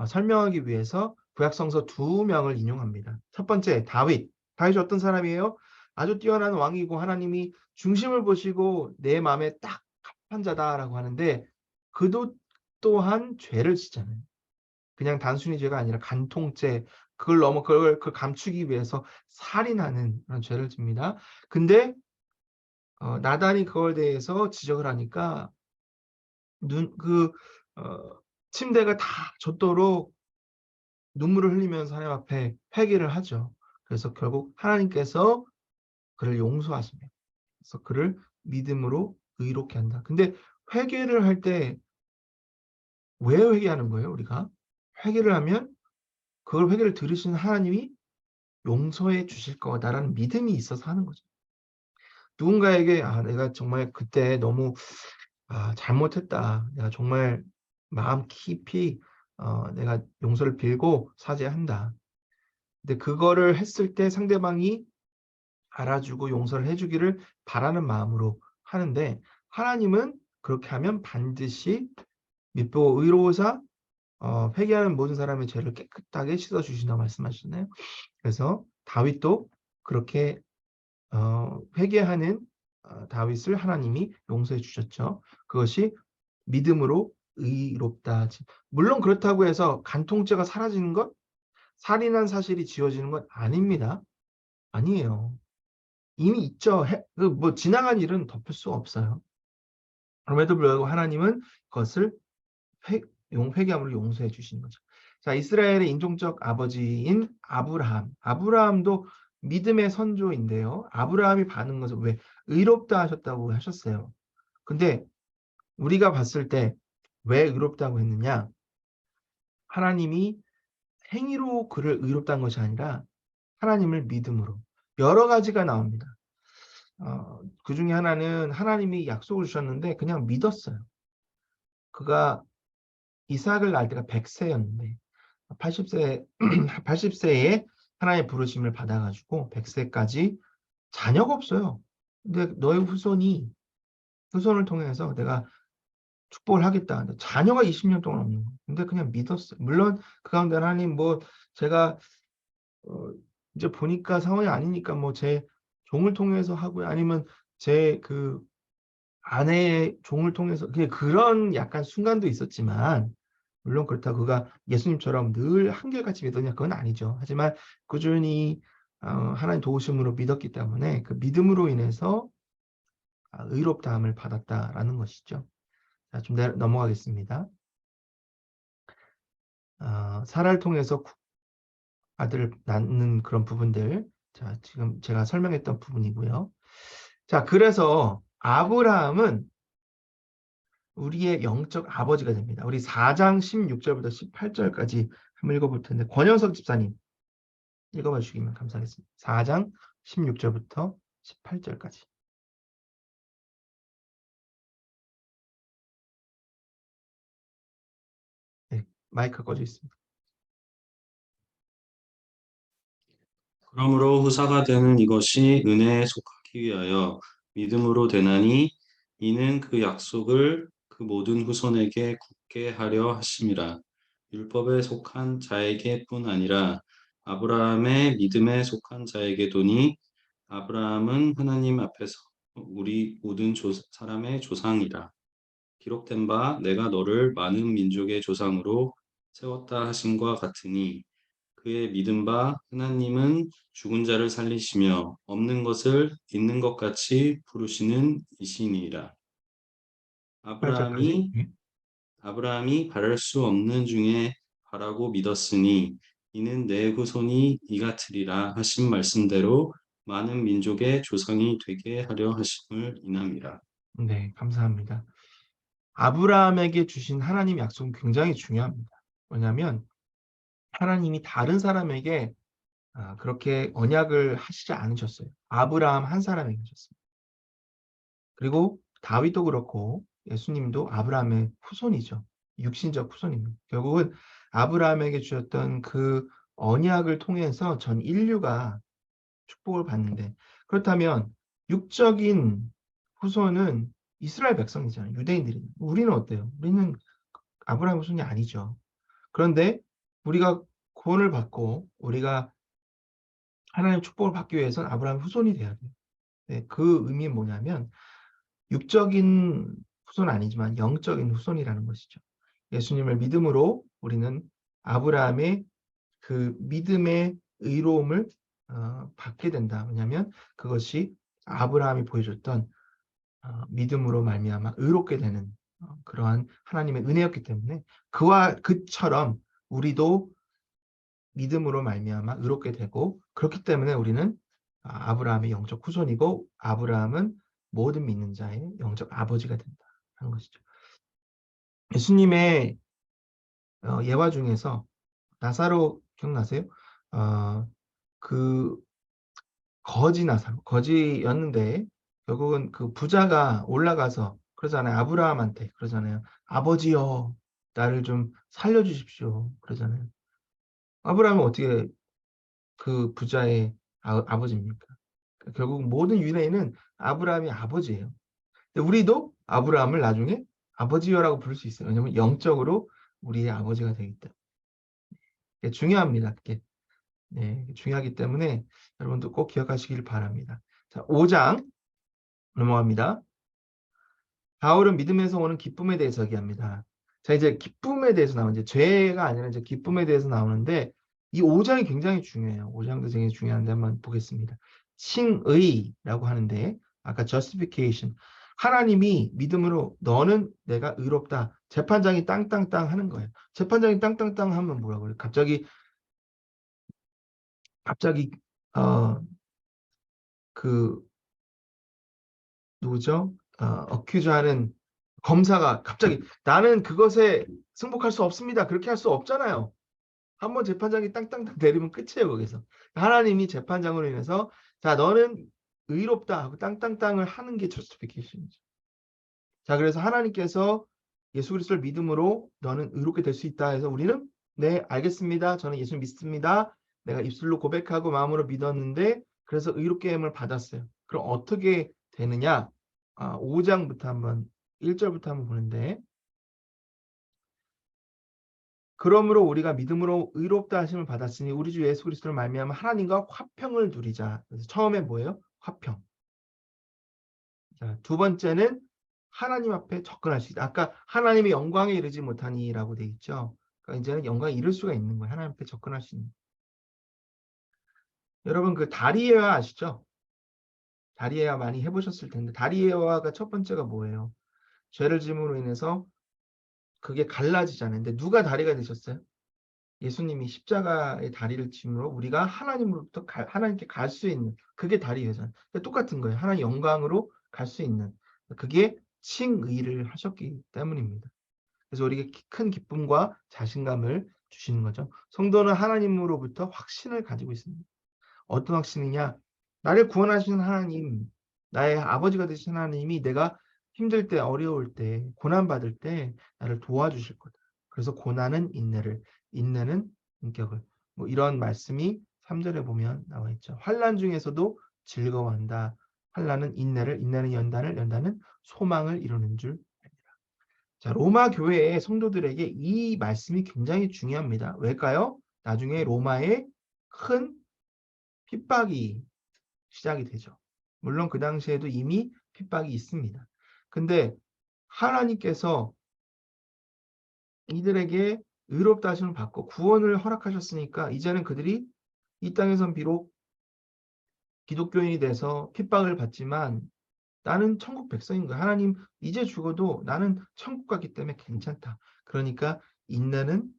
설명하기 위해서 구약성서 2명을 인용합니다. 첫 번째, 다윗. 다윗이 어떤 사람이에요? 아주 뛰어난 왕이고 하나님이 중심을 보시고 내 마음에 딱 합한 자다라고 하는데 그도 또한 죄를 짓잖아요. 그냥 단순히 죄가 아니라 간통죄, 그걸 감추기 위해서 살인하는 그런 죄를 집니다. 근데 나단이 그걸 대해서 지적을 하니까 그 침대가 다 젖도록 눈물을 흘리면서 하나님 앞에 회개를 하죠. 그래서 결국 하나님께서 그를 용서하십니다. 그래서 그를 믿음으로 의롭게 한다. 근데 회개를 할 때 왜 회개하는 거예요, 우리가? 회개를 하면 그걸 회개를 들으신 하나님이 용서해 주실 거다라는 믿음이 있어서 하는 거죠. 누군가에게 내가 정말 그때 너무 잘못했다. 내가 정말 마음 깊이 내가 용서를 빌고 사죄한다. 근데 그거를 했을 때 상대방이 알아주고 용서를 해주기를 바라는 마음으로 하는데 하나님은 그렇게 하면 반드시 믿고 의로우사 회개하는 모든 사람의 죄를 깨끗하게 씻어주신다고 말씀하시잖아요. 그래서 다윗도 그렇게 회개하는 다윗을 하나님이 용서해 주셨죠. 그것이 믿음으로 의롭다. 물론 그렇다고 해서 간통죄가 사라지는 것, 살인한 사실이 지워지는 건 아닙니다. 아니에요. 이미 있죠. 뭐 지나간 일은 덮을 수 없어요. 그럼에도 불구하고 하나님은 그것을 회개함으로 용서해 주시는 거죠. 자, 이스라엘의 인종적 아버지인 아브라함. 아브라함도 믿음의 선조인데요. 아브라함이 받는 것은 왜 의롭다 하셨다고 하셨어요. 근데 우리가 봤을 때 왜 의롭다고 했느냐? 하나님이 행위로 그를 의롭다는 것이 아니라 하나님을 믿음으로. 여러 가지가 나옵니다. 그 중에 하나는 하나님이 약속을 주셨는데 그냥 믿었어요. 그가 이삭을 낳을 때가 100세였는데 80세 80세에 하나님의 부르심을 받아가지고 100세까지 자녀가 없어요. 근데 너의 후손을 통해서 내가 축복을 하겠다. 근데 자녀가 20년 동안 없는 거예요. 근데 그냥 믿었어요. 물론 그 가운데 하나님 제가 이제 보니까 상황이 아니니까 제 종을 통해서 하고요. 아니면 제 그 아내의 종을 통해서 그런 약간 순간도 있었지만 물론 그렇다고 그가 예수님처럼 늘 한결같이 믿었냐 그건 아니죠. 하지만 꾸준히 하나님 도우심으로 믿었기 때문에 그 믿음으로 인해서 의롭다함을 받았다라는 것이죠. 자, 좀 넘어가겠습니다. 사라를 통해서 아들을 낳는 그런 부분들. 자, 지금 제가 설명했던 부분이고요. 자, 그래서 아브라함은 우리의 영적 아버지가 됩니다. 우리 4장 16절부터 18절까지 한번 읽어볼 텐데 권영석 집사님 읽어봐 주시면 감사하겠습니다. 4장 16절부터 18절까지. 네, 마이크 꺼져 있습니다. 그러므로 후사가 되는 이것이 은혜에 속하기 위하여 믿음으로 되나니 이는 그 약속을 그 모든 후손에게 굳게 하려 하심이라. 율법에 속한 자에게뿐 아니라 아브라함의 믿음에 속한 자에게도니 아브라함은 하나님 앞에서 우리 모든 사람의 조상이라. 기록된 바 내가 너를 많은 민족의 조상으로 세웠다 하심과 같으니 그의 믿은 바 하나님은 죽은 자를 살리시며 없는 것을 있는 것 같이 부르시는 이시니라. 18절까지. 아브라함이 바랄 수 없는 중에 바라고 믿었으니 이는 내 후손이 이같으리라 하신 말씀대로 많은 민족의 조상이 되게 하려 하심을 인함이라. 네, 감사합니다. 아브라함에게 주신 하나님 약속은 굉장히 중요합니다. 왜냐하면 하나님이 다른 사람에게 그렇게 언약을 하시지 않으셨어요. 아브라함 한 사람에게 하셨습니다. 그리고 다윗도 그렇고 예수님도 아브라함의 후손이죠. 육신적 후손입니다. 결국은 아브라함에게 주셨던 그 언약을 통해서 전 인류가 축복을 받는데 그렇다면 육적인 후손은 이스라엘 백성이잖아요. 유대인들이. 우리는 어때요? 우리는 아브라함의 후손이 아니죠. 그런데 우리가 구원을 받고 우리가 하나님의 축복을 받기 위해서는 아브라함의 후손이 돼야 돼요. 네, 그 의미는 뭐냐면 육적인 후손 아니지만 영적인 후손이라는 것이죠. 예수님을 믿음으로 우리는 아브라함의 그 믿음의 의로움을 받게 된다. 왜냐하면 그것이 아브라함이 보여줬던 믿음으로 말미암아 의롭게 되는 그러한 하나님의 은혜였기 때문에 그처럼 우리도 믿음으로 말미암아 의롭게 되고 그렇기 때문에 우리는 아브라함의 영적 후손이고 아브라함은 모든 믿는 자의 영적 아버지가 된다 하는 것이죠. 예수님의 예화 중에서 나사로 기억나세요? 그 나사로 거지였는데 결국은 그 부자가 올라가서 그러잖아요. 아브라함한테 그러잖아요. 아버지여 나를 좀 살려주십시오 그러잖아요. 아브라함은 어떻게 그 부자의 아버지입니까? 결국 모든 유대인은 아브라함이 아버지예요. 근데 우리도 아브라함을 나중에 아버지여라고 부를 수 있어요. 왜냐하면 영적으로 우리의 아버지가 되기 때문에. 이게 중요합니다. 그게. 네, 중요하기 때문에 여러분도 꼭 기억하시길 바랍니다. 자, 5장 넘어갑니다. 바울은 믿음에서 오는 기쁨에 대해서 얘기합니다. 자, 이제 기쁨에 대해서 나오는데 죄가 아니라 이제 기쁨에 대해서 나오는데 이 5장이 굉장히 중요해요. 5장도 굉장히 중요한데 한번 보겠습니다. 칭의라고 하는데 아까 justification 하나님이 믿음으로 너는 내가 의롭다. 재판장이 땅땅땅 하는 거예요. 재판장이 땅땅땅 하면 뭐라고 그래요? 갑자기 그 누구죠? 어큐즈하는 검사가 갑자기 나는 그것에 승복할 수 없습니다. 그렇게 할 수 없잖아요. 한번 재판장이 땅땅땅 내리면 끝이에요. 거기서 하나님이 재판장으로 인해서 자 너는 의롭다 하고 땅땅땅을 하는 게 justification이죠. 자 그래서 하나님께서 예수 그리스도를 믿음으로 너는 의롭게 될 수 있다 해서 우리는 네 알겠습니다. 저는 예수 믿습니다. 내가 입술로 고백하고 마음으로 믿었는데 그래서 의롭게 함을 받았어요. 그럼 어떻게 되느냐? 5장부터 한번 1절부터 한번 보는데 그러므로 우리가 믿음으로 의롭다 하심을 받았으니 우리 주 예수 그리스도를 말미암아 하나님과 화평을 누리자. 그래서 처음에 뭐예요? 화평. 자, 두 번째는 하나님 앞에 접근할 수 있다. 아까 하나님의 영광에 이르지 못하니라고 돼 있죠. 그러니까 이제는 영광에 이를 수가 있는 거예요. 하나님 앞에 접근할 수 있는. 여러분 그 다리예화 아시죠? 다리예화 많이 해보셨을 텐데 다리예화가 첫 번째가 뭐예요? 죄를 짐으로 인해서 그게 갈라지잖아요. 근데 누가 다리가 되셨어요? 예수님이 십자가의 다리를 짐으로 우리가 하나님으로부터 하나님께 갈 수 있는 그게 다리예화잖아요. 똑같은 거예요. 하나님 영광으로 갈 수 있는 그게 칭의를 하셨기 때문입니다. 그래서 우리에게 큰 기쁨과 자신감을 주시는 거죠. 성도는 하나님으로부터 확신을 가지고 있습니다. 어떤 확신이냐? 나를 구원하시는 하나님, 나의 아버지가 되신 하나님이 내가 힘들 때, 어려울 때, 고난받을 때 나를 도와주실 거다. 그래서 고난은 인내를, 인내는 인격을. 뭐 이런 말씀이 3절에 보면 나와 있죠. 환난 중에서도 즐거워한다. 환난은 인내를, 인내는 연단을, 연단은 소망을 이루는 줄 압니다. 자, 로마 교회의 성도들에게 이 말씀이 굉장히 중요합니다. 왜일까요? 나중에 로마에 큰 핍박이 시작이 되죠. 물론 그 당시에도 이미 핍박이 있습니다. 근데 하나님께서 이들에게 의롭다 하심을 받고 구원을 허락하셨으니까 이제는 그들이 이 땅에선 비록 기독교인이 돼서 핍박을 받지만 나는 천국 백성인 거야. 하나님 이제 죽어도 나는 천국 갔기 때문에 괜찮다. 그러니까 인내는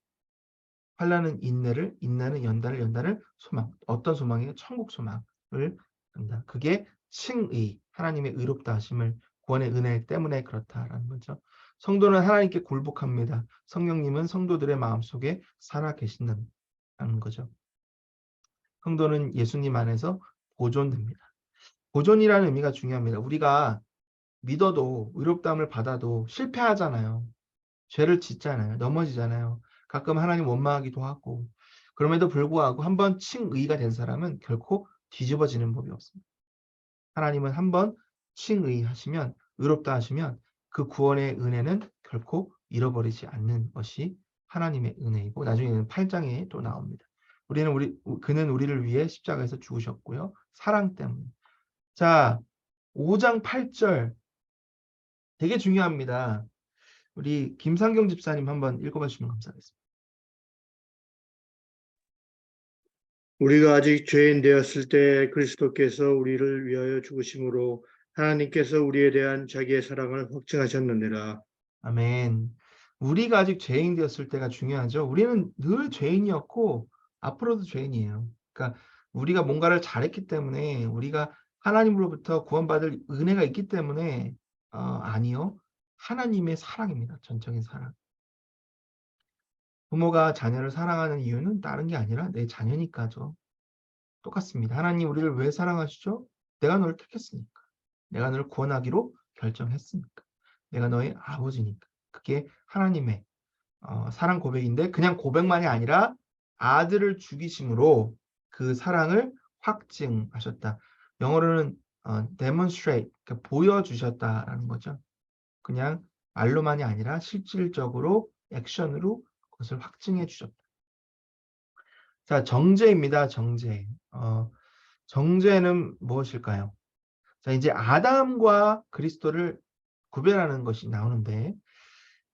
환난은 인내를, 인내는 연단을, 연단을 소망. 어떤 소망이에요? 천국 소망을 한다. 그게 칭의, 하나님의 의롭다 하심을 구원의 은혜 때문에 그렇다라는 거죠. 성도는 하나님께 굴복합니다. 성령님은 성도들의 마음속에 살아 계신다는 거죠. 성도는 예수님 안에서 보존됩니다. 보존이라는 의미가 중요합니다. 우리가 믿어도 의롭다함을 받아도 실패하잖아요. 죄를 짓잖아요. 넘어지잖아요. 가끔 하나님 원망하기도 하고 그럼에도 불구하고 한번 칭의가 된 사람은 결코 뒤집어지는 법이 없습니다. 하나님은 한번 칭의하시면 의롭다 하시면 그 구원의 은혜는 결코 잃어버리지 않는 것이 하나님의 은혜이고 나중에는 8장에 또 나옵니다. 그는 우리를 위해 십자가에서 죽으셨고요. 사랑 때문에. 자, 5장 8절 되게 중요합니다. 우리 김상경 집사님 한번 읽어봐 주시면 감사하겠습니다. 우리가 아직 죄인 되었을 때 그리스도께서 우리를 위하여 죽으심으로 하나님께서 우리에 대한 자기의 사랑을 확증하셨느니라. 아멘. 우리가 아직 죄인 되었을 때가 중요하죠. 우리는 늘 죄인이었고 앞으로도 죄인이에요. 그러니까 우리가 뭔가를 잘했기 때문에 우리가 하나님으로부터 구원받을 은혜가 있기 때문에 아니요. 하나님의 사랑입니다. 전적인 사랑. 부모가 자녀를 사랑하는 이유는 다른 게 아니라 내 자녀니까죠. 똑같습니다. 하나님 우리를 왜 사랑하시죠? 내가 너를 택했으니까. 내가 너를 구원하기로 결정했으니까. 내가 너의 아버지니까. 그게 하나님의 사랑 고백인데 그냥 고백만이 아니라 아들을 죽이심으로 그 사랑을 확증하셨다. 영어로는 demonstrate, 그러니까 보여주셨다라는 거죠. 그냥 말로만이 아니라 실질적으로 액션으로 그것을 확증해 주셨다. 자, 정죄입니다. 정죄. 정죄는 무엇일까요? 자, 이제 아담과 그리스도를 구별하는 것이 나오는데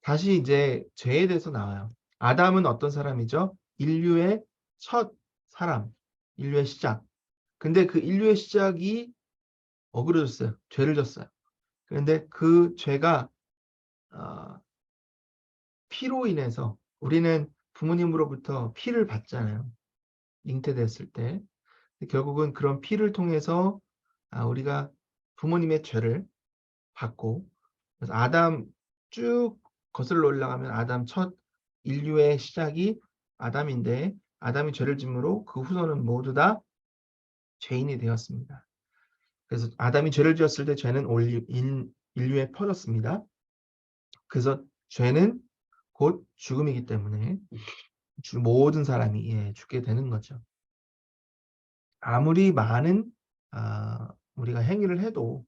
다시 이제 죄에 대해서 나와요. 아담은 어떤 사람이죠? 인류의 첫 사람, 인류의 시작. 근데 그 인류의 시작이 어그러졌어요. 죄를 졌어요. 그런데 그 죄가 피로 인해서 우리는 부모님으로부터 피를 받잖아요. 잉태됐을 때. 결국은 그런 피를 통해서 우리가 부모님의 죄를 받고 그래서 아담 쭉 거슬러 올라가면 아담 첫 인류의 시작이 아담인데 아담이 죄를 짐으로 그 후손은 모두 다 죄인이 되었습니다. 그래서 아담이 죄를 지었을 때 죄는 인류에 퍼졌습니다. 그래서 죄는 곧 죽음이기 때문에 모든 사람이 죽게 되는 거죠. 아무리 많은 우리가 행위를 해도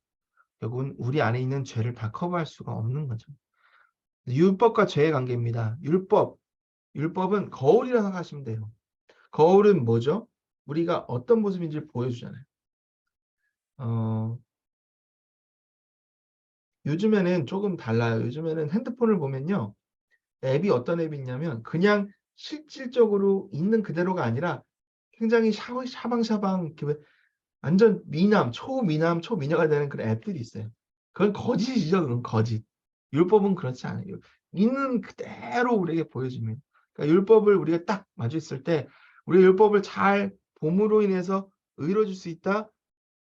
결국은 우리 안에 있는 죄를 다 커버할 수가 없는 거죠. 율법과 죄의 관계입니다. 율법은 거울이라고 생각하시면 돼요. 거울은 뭐죠? 우리가 어떤 모습인지를 보여주잖아요. 요즘에는 조금 달라요. 요즘에는 핸드폰을 보면요. 앱이 어떤 앱이 있냐면 그냥 실질적으로 있는 그대로가 아니라 굉장히 샤방샤방 이렇게 완전 초미남, 초미녀가 되는 그런 앱들이 있어요. 그건 거짓이죠. 그건 거짓. 율법은 그렇지 않아요. 있는 그대로 우리에게 보여줍니다. 그러니까 율법을 우리가 딱 마주했을 때 우리가 율법을 잘 봄으로 인해서 의로워질 수 있다?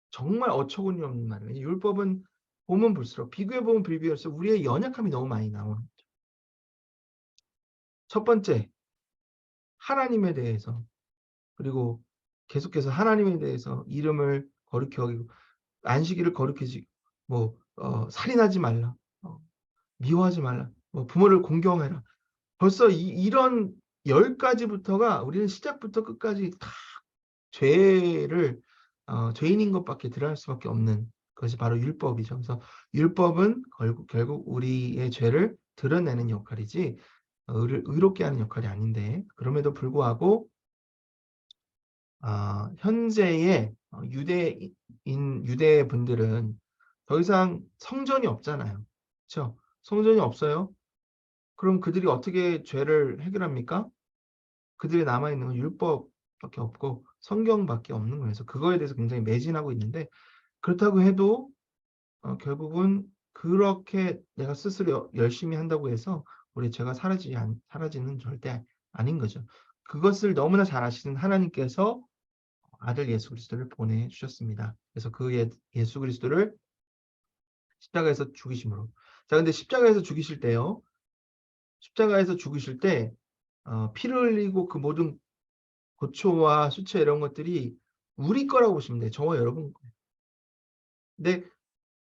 정말 어처구니 없는 말이에요. 율법은 보면 볼수록 비교해보면 비교할수록 우리의 연약함이 너무 많이 나오는 거죠. 첫 번째, 하나님에 대해서 그리고 계속해서 하나님에 대해서 이름을 거룩히 여기고 안식일을 거룩히 지키고 살인하지 말라, 미워하지 말라, 부모를 공경해라. 벌써 이런 10가지부터가 우리는 시작부터 끝까지 다 죄인인 것밖에 드러날 수밖에 없는 것이 바로 율법이죠. 그래서 율법은 결국 우리의 죄를 드러내는 역할이지 의롭게 하는 역할이 아닌데 그럼에도 불구하고 현재의 유대 분들은 더 이상 성전이 없잖아요. 그렇죠? 성전이 없어요. 그럼 그들이 어떻게 죄를 해결합니까? 그들이 남아있는 건 율법밖에 없고 성경밖에 없는 거예요. 그래서 그거에 대해서 굉장히 매진하고 있는데 그렇다고 해도 결국은 그렇게 내가 스스로 열심히 한다고 해서 우리 죄가 사라지는 절대 아닌 거죠. 그것을 너무나 잘 아시는 하나님께서 아들 예수 그리스도를 보내주셨습니다. 그래서 그 예수 그리스도를 십자가에서 죽이심으로. 자, 근데 십자가에서 죽이실 때요. 십자가에서 죽으실 때 피를 흘리고 그 모든 고초와 수치 이런 것들이 우리 거라고 보시면 돼요. 저와 여러분 거예요. 근데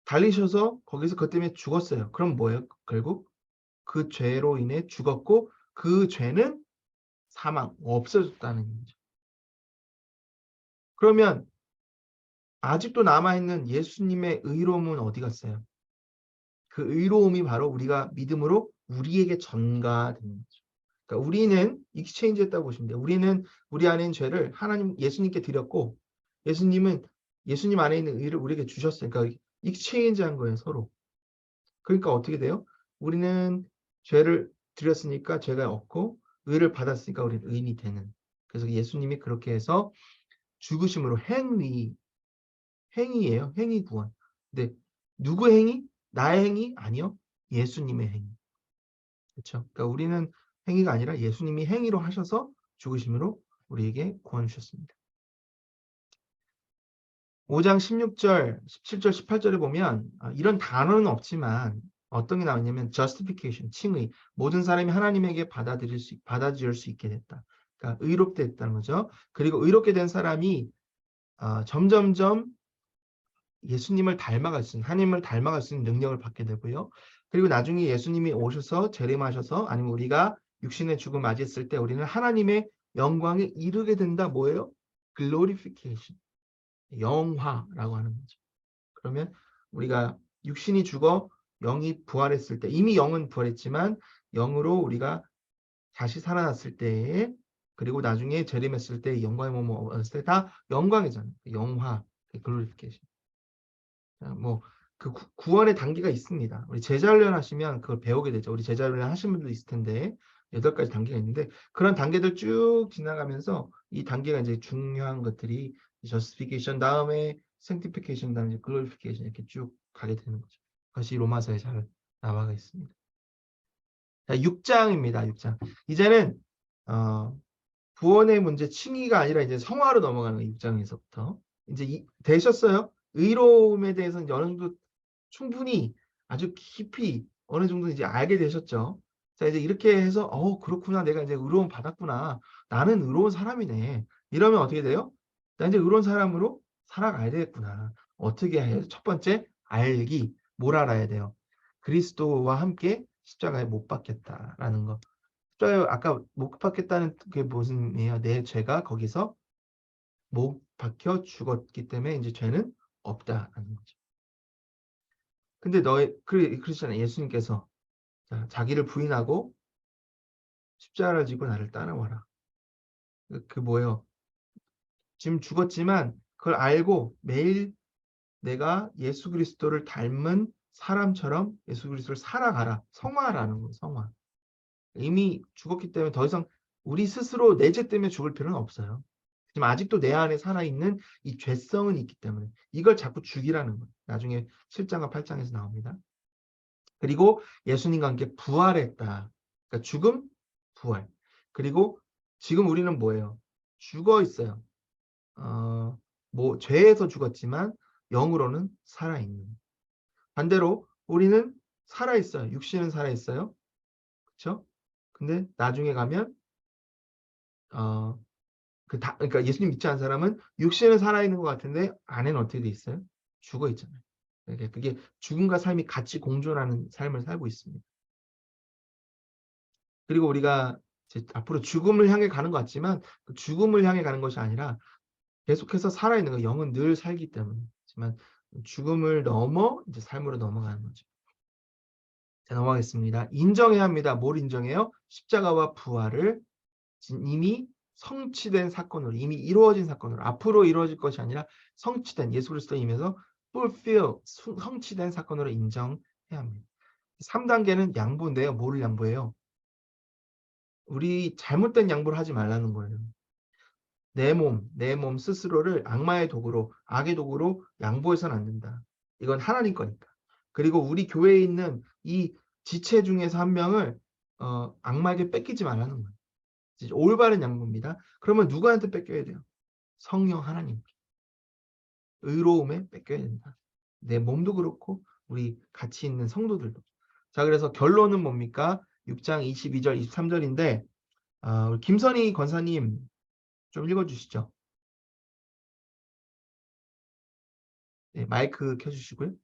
달리셔서 거기서 그것 때문에 죽었어요. 그럼 뭐예요? 결국 그 죄로 인해 죽었고 그 죄는 사망, 없어졌다는 거죠. 그러면 아직도 남아있는 예수님의 의로움은 어디 갔어요? 그 의로움이 바로 우리가 믿음으로 우리에게 전가되는 거죠. 그러니까 우리는 익스체인지했다고 보시면 돼요. 우리는 우리 안에 있는 죄를 하나님 예수님께 드렸고 예수님은 예수님 안에 있는 의를 우리에게 주셨어요. 그러니까 익스체인지한 거예요, 서로. 그러니까 어떻게 돼요? 우리는 죄를 드렸으니까 죄가 없고 의를 받았으니까 우리는 의인이 되는. 그래서 예수님이 그렇게 해서 죽으심으로 행위예요. 행위 구원. 근데 누구 행위? 나의 행위? 아니요. 예수님의 행위. 그렇죠? 그러니까 우리는 행위가 아니라 예수님이 행위로 하셔서 죽으심으로 우리에게 구원 주셨습니다. 5장 16절, 17절, 18절에 보면 이런 단어는 없지만 어떤 게 나오냐면 justification, 칭의. 모든 사람이 하나님에게 받아들일 수 있게 됐다. 그러니까 의롭게 됐다는 거죠. 그리고 의롭게 된 사람이 점점점 예수님을 닮아갈 수 있는, 하나님을 닮아갈 수 있는 능력을 받게 되고요. 그리고 나중에 예수님이 오셔서 재림하셔서 아니면 우리가 육신의 죽음 맞이했을 때 우리는 하나님의 영광에 이르게 된다. 뭐예요? glorification. 영화라고 하는 거죠. 그러면 우리가 육신이 죽어 영이 부활했을 때 이미 영은 부활했지만 영으로 우리가 다시 살아났을 때에 그리고 나중에 재림했을 때 영광의 몸을 얻었을 때 다 영광이잖아요. 영화, 글로리피케이션. 뭐 그 구원의 단계가 있습니다. 우리 제자훈련 하시면 그걸 배우게 되죠. 우리 제자훈련 하신 분도 있을 텐데 8가지 단계가 있는데 그런 단계들 쭉 지나가면서 이 단계가 이제 중요한 것들이 justification 다음에 sanctification 다음에 glorification 이렇게 쭉 가게 되는 거죠. 그것이 로마서에 잘 나와 있습니다. 자, 6장입니다. 6장. 이제는 구원의 문제 칭의가 아니라 이제 성화로 넘어가는 6장에서부터 이제 되셨어요. 의로움에 대해서는 어느 정도 충분히 아주 깊이 어느 정도 이제 알게 되셨죠. 자, 이제 이렇게 해서 그렇구나. 내가 이제 의로움 받았구나. 나는 의로운 사람이네. 이러면 어떻게 돼요? 나 이제 의로운 사람으로 살아가야 되겠구나. 어떻게 해요? 첫 번째, 알기. 뭘 알아야 돼요? 그리스도와 함께 십자가에 못 박혔다라는 거. 십자가에 아까 못 박혔다는 게 무슨 의미예요? 내 죄가 거기서 못 박혀 죽었기 때문에 이제 죄는 없다라는 거죠. 근데 그러시잖아요. 예수님께서 자기를 부인하고 십자가를 지고 나를 따라와라. 그 뭐예요? 지금 죽었지만 그걸 알고 매일 내가 예수 그리스도를 닮은 사람처럼 예수 그리스도를 살아가라. 성화라는 거예요. 성화. 이미 죽었기 때문에 더 이상 우리 스스로 내 죄 때문에 죽을 필요는 없어요. 지금 아직도 내 안에 살아있는 이 죄성은 있기 때문에 이걸 자꾸 죽이라는 거예요. 나중에 7장과 8장에서 나옵니다. 그리고 예수님과 함께 부활했다. 그러니까 죽음, 부활. 그리고 지금 우리는 뭐예요? 죽어 있어요. 뭐 죄에서 죽었지만 영으로는 살아있는. 반대로 우리는 살아있어요. 육신은 살아있어요. 그렇죠? 근데 나중에 가면 그러니까 예수님 믿지 않은 사람은 육신은 살아있는 것 같은데 안에는 어떻게 돼 있어요? 죽어 있잖아요. 그게 죽음과 삶이 같이 공존하는 삶을 살고 있습니다. 그리고 우리가 이제 앞으로 죽음을 향해 가는 것 같지만 그 죽음을 향해 가는 것이 아니라 계속해서 살아있는 거 영은 늘 살기 때문에 하지만 죽음을 넘어 이제 삶으로 넘어가는 거죠. 자, 넘어가겠습니다. 인정해야 합니다. 뭘 인정해요? 십자가와 부활을 이미 성취된 사건으로 이미 이루어진 사건으로 앞으로 이루어질 것이 아니라 성취된 예수 그리스도의 임에서 fulfill 성취된 사건으로 인정해야 합니다. 3단계는 양보인데요. 뭐를 양보해요? 우리 잘못된 양보를 하지 말라는 거예요. 내 몸 스스로를 악마의 도구로 악의 도구로 양보해서는 안 된다. 이건 하나님 거니까. 그리고 우리 교회에 있는 이 지체 중에서 한 명을 악마에게 뺏기지 말라는 거예요. 올바른 양보입니다. 그러면 누구한테 뺏겨야 돼요? 성령 하나님께. 의로움에 뺏겨야 된다. 내 몸도 그렇고 우리 같이 있는 성도들도. 자, 그래서 결론은 뭡니까? 6장 22절, 23절인데 우리 김선희 권사님 좀 읽어주시죠. 네, 마이크 켜주시고요.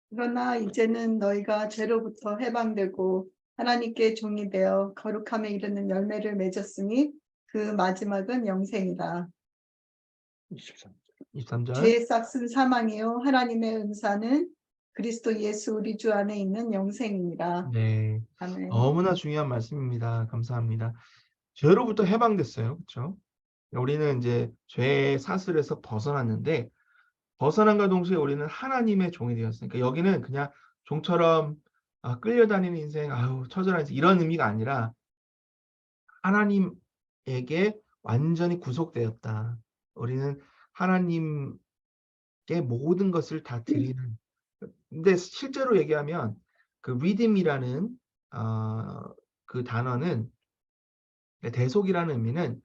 그러나 이제는 너희가 죄로부터 해방되고 하나님께 종이 되어 거룩함에 이르는 열매를 맺었으니 그 마지막은 영생이다. 23절. 23절. 죄의 싹은 사망이요 하나님의 은사는 그리스도 예수 우리 주 안에 있는 영생입니다. 네. 아멘. 너무나 중요한 말씀입니다. 감사합니다. 죄로부터 해방됐어요. 그렇죠? 우리는 이제 죄의 사슬에서 벗어났는데 벗어난과 동시에 우리는 하나님의 종이 되었으니까 여기는 그냥 종처럼 끌려다니는 인생, 아유 처절한 인생 이런 의미가 아니라 하나님에게 완전히 구속되었다. 우리는 하나님께 모든 것을 다 드리는. 근데 실제로 얘기하면 그 redeem이라는 그 단어는 대속이라는 의미는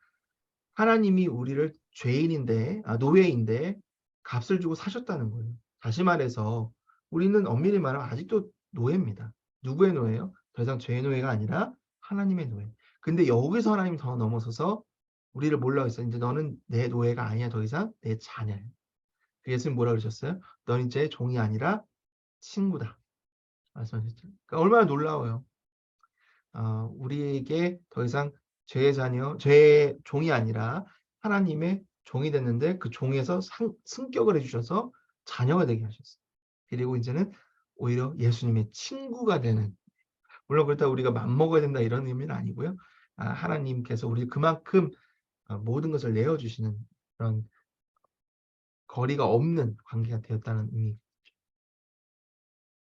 하나님이 우리를 죄인인데 노예인데 값을 주고 사셨다는 거예요. 다시 말해서 우리는 엄밀히 말하면 아직도 노예입니다. 누구의 노예요? 더 이상 죄의 노예가 아니라 하나님의 노예. 근데 여기서 하나님이 더 넘어서서 우리를 뭐라고 했어요? 이제 너는 내 노예가 아니야. 더 이상 내 자녀야. 예수님 뭐라고 그러셨어요? 넌 이제 종이 아니라 친구다. 말씀하셨죠. 그러니까 얼마나 놀라워요. 우리에게 더 이상 죄의 자녀, 죄의 종이 아니라 하나님의 종이 됐는데 그 종에서 승격을 해주셔서 자녀가 되게 하셨어요. 그리고 이제는 오히려 예수님의 친구가 되는, 물론 그렇다고 우리가 맘먹어야 된다 이런 의미는 아니고요. 하나님께서 우리 그만큼 모든 것을 내어주시는 그런 거리가 없는 관계가 되었다는 의미.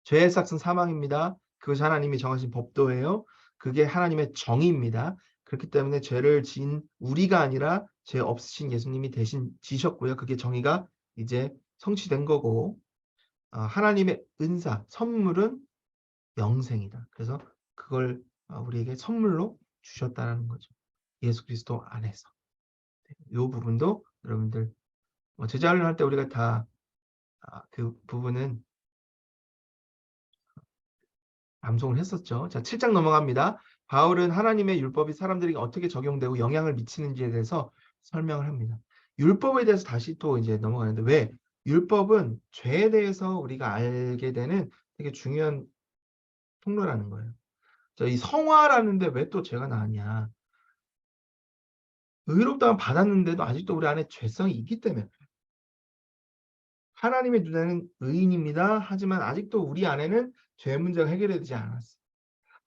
죄의 삭은 사망입니다. 그것이 하나님이 정하신 법도예요. 그게 하나님의 정의입니다. 그렇기 때문에 죄를 지은 우리가 아니라 죄 없으신 예수님이 대신 지셨고요. 그게 정의가 이제 성취된 거고 하나님의 은사, 선물은 영생이다. 그래서 그걸 우리에게 선물로 주셨다는 거죠. 예수 그리스도 안에서. 이 부분도 여러분들 제자 훈련할 때 우리가 다 그 부분은 암송을 했었죠. 자, 7장 넘어갑니다. 바울은 하나님의 율법이 사람들에게 어떻게 적용되고 영향을 미치는지에 대해서 설명을 합니다. 율법에 대해서 다시 또 이제 넘어가는데 왜? 율법은 죄에 대해서 우리가 알게 되는 되게 중요한 통로라는 거예요. 자, 이 성화라는데 왜 또 죄가 나왔냐? 의롭다면 받았는데도 아직도 우리 안에 죄성이 있기 때문에 하나님의 눈에는 의인입니다. 하지만 아직도 우리 안에는 죄 문제가 해결되지 않았어요.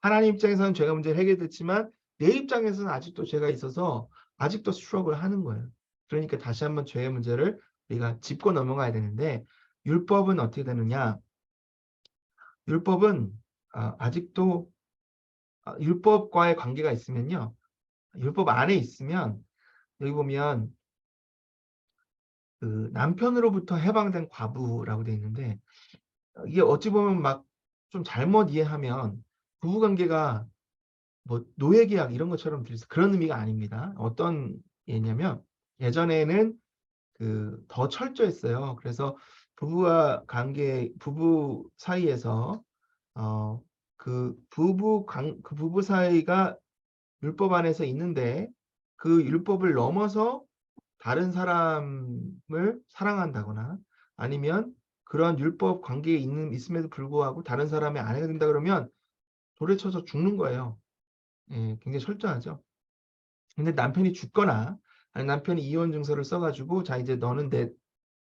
하나님 입장에서는 죄가 문제를 해결됐지만 내 입장에서는 아직도 죄가 있어서 아직도 스트러글 하는 거예요. 그러니까 다시 한번 죄의 문제를 우리가 짚고 넘어가야 되는데 율법은 어떻게 되느냐? 율법은 아직도 율법과의 관계가 있으면요. 율법 안에 있으면 여기 보면 그 남편으로부터 해방된 과부라고 되어 있는데 이게 어찌 보면 막 좀 잘못 이해하면 부부관계가 뭐 노예계약 이런 것처럼 그런 의미가 아닙니다. 어떤 예냐면 예전에는 그 더 철저했어요. 그래서 부부 사이에서 그 부부 사이가 율법 안에서 있는데 그 율법을 넘어서 다른 사람을 사랑한다거나 아니면 그런 율법 관계에 있음에도 불구하고 다른 사람의 아내가 된다 그러면 돌에 쳐서 죽는 거예요. 예, 굉장히 철저하죠. 근데 남편이 죽거나 아니 남편이 이혼 증서를 써가지고 자 이제 너는 내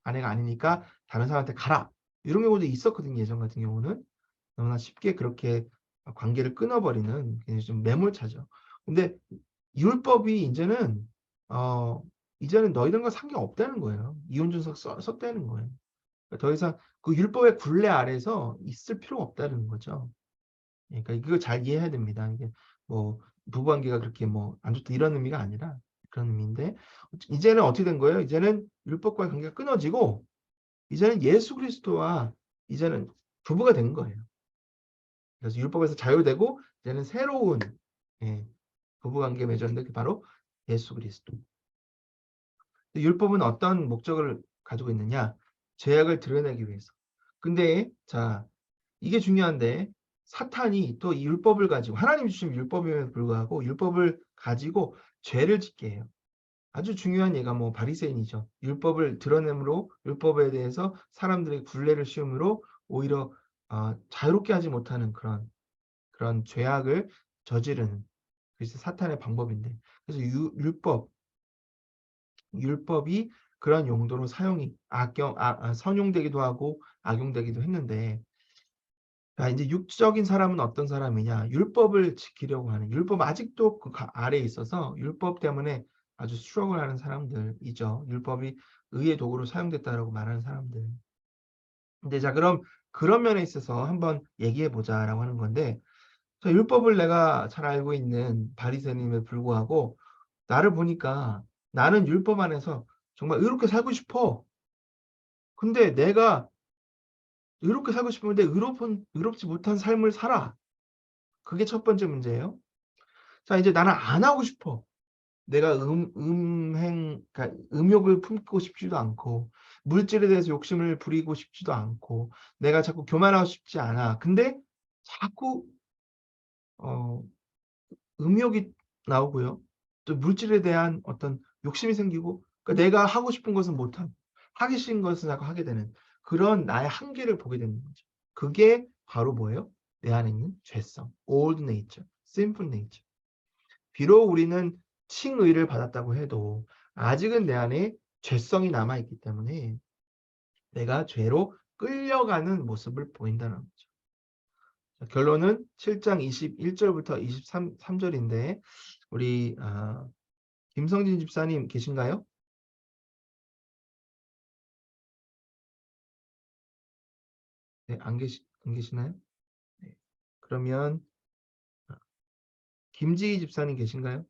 아내가 아니니까 다른 사람한테 가라 이런 경우도 있었거든요. 예전 같은 경우는 너무나 쉽게 그렇게 관계를 끊어버리는 굉장히 좀 매몰차죠. 근데 율법이 이제는 너희들과 상관없다는 거예요. 이혼 증서 썼다는 거예요. 더 이상 그 율법의 굴레 아래서 있을 필요가 없다는 거죠. 그러니까 이거 잘 이해해야 됩니다. 이게 뭐 부부관계가 그렇게 뭐 안 좋다 이런 의미가 아니라 그런 의미인데 이제는 어떻게 된 거예요? 이제는 율법과의 관계가 끊어지고 이제는 예수 그리스도와 이제는 부부가 된 거예요. 그래서 율법에서 자유되고 이제는 새로운 부부관계 맺었는데 그게 바로 예수 그리스도. 율법은 어떤 목적을 가지고 있느냐? 죄악을 드러내기 위해서. 근데 자 이게 중요한데 사탄이 또 이 율법을 가지고 하나님 주신 율법임에도 불구하고 율법을 가지고 죄를 짓게 해요. 아주 중요한 예가 뭐 바리새인이죠. 율법을 드러냄으로 율법에 대해서 사람들의 굴레를 씌움으로 오히려 자유롭게 하지 못하는 그런 죄악을 저지르는 그래서 사탄의 방법인데 그래서 율법이 그런 용도로 선용되기도 하고 악용되기도 했는데, 자, 이제 육적인 사람은 어떤 사람이냐? 율법을 지키려고 하는, 율법 아직도 그 아래에 있어서 율법 때문에 아주 스트러글 하는 사람들이죠. 율법이 의의 도구로 사용됐다라고 말하는 사람들. 근데 자, 그럼 그런 면에 있어서 한번 얘기해 보자라고 하는 건데, 자, 율법을 내가 잘 알고 있는 바리새인임에 불구하고 나를 보니까 나는 율법 안에서 정말 의롭게 살고 싶어. 근데 내가 의롭게 살고 싶은데 의롭지 못한 삶을 살아. 그게 첫 번째 문제예요. 자, 이제 나는 안 하고 싶어. 내가 그러니까 음욕을 품고 싶지도 않고, 물질에 대해서 욕심을 부리고 싶지도 않고, 내가 자꾸 교만하고 싶지 않아. 근데 자꾸, 어, 음욕이 나오고요. 또 물질에 대한 어떤 욕심이 생기고, 그러니까 내가 하고 싶은 것은 못하고, 하기 싫은 것은 자꾸 하게 되는 그런 나의 한계를 보게 되는 거죠. 그게 바로 뭐예요? 내 안에 있는 죄성, old nature, sinful nature. 비록 우리는 칭의를 받았다고 해도 아직은 내 안에 죄성이 남아있기 때문에 내가 죄로 끌려가는 모습을 보인다는 거죠. 자, 결론은 7장 21절부터 23절인데 우리 김성진 집사님 계신가요? 네, 안 계시나요? 네. 그러면 김지희 집사님 계신가요?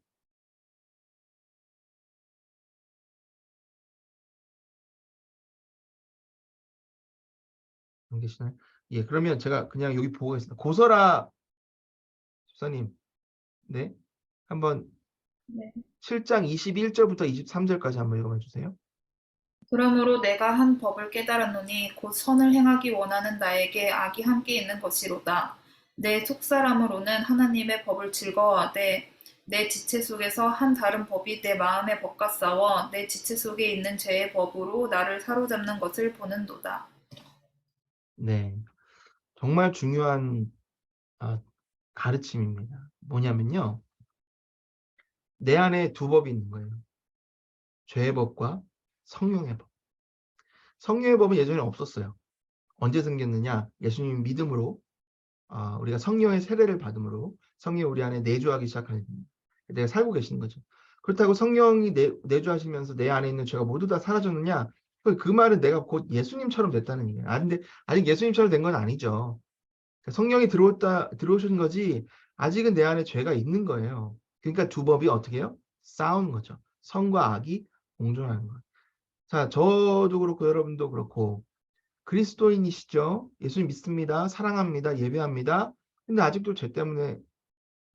안 계시나요? 예, 그러면 제가 그냥 여기 보고 있습니다. 고설아 집사님, 네, 한번 네. 7장 21절부터 23절까지 한번 읽어봐 주세요. 그러므로 내가 한 법을 깨달았노니 곧 선을 행하기 원하는 나에게 악이 함께 있는 것이로다. 내 속사람으로는 하나님의 법을 즐거워하되 내 지체 속에서 한 다른 법이 내 마음의 법과 싸워 내 지체 속에 있는 죄의 법으로 나를 사로잡는 것을 보는도다. 네, 정말 중요한 가르침입니다. 뭐냐면요, 내 안에 두 법이 있는 거예요. 죄의 법과 성령의 법. 성령의 법은 예전에 없었어요. 언제 생겼느냐? 예수님 믿음으로 우리가 성령의 세례를 받음으로 성령이 우리 안에 내주하기 시작하는 내가 살고 계시는 거죠. 그렇다고 성령이 내주하시면서 내 안에 있는 죄가 모두 다 사라졌느냐? 그 말은 내가 곧 예수님처럼 됐다는 얘기예요. 근데 아직 예수님처럼 된 건 아니죠. 성령이 들어오신 거지 아직은 내 안에 죄가 있는 거예요. 그러니까 두 법이 어떻게 해요? 싸우는 거죠. 성과 악이 공존하는 거예요. 자, 저도 그렇고 여러분도 그렇고 그리스도인이시죠? 예수님 믿습니다. 사랑합니다. 예배합니다. 근데 아직도 죄 때문에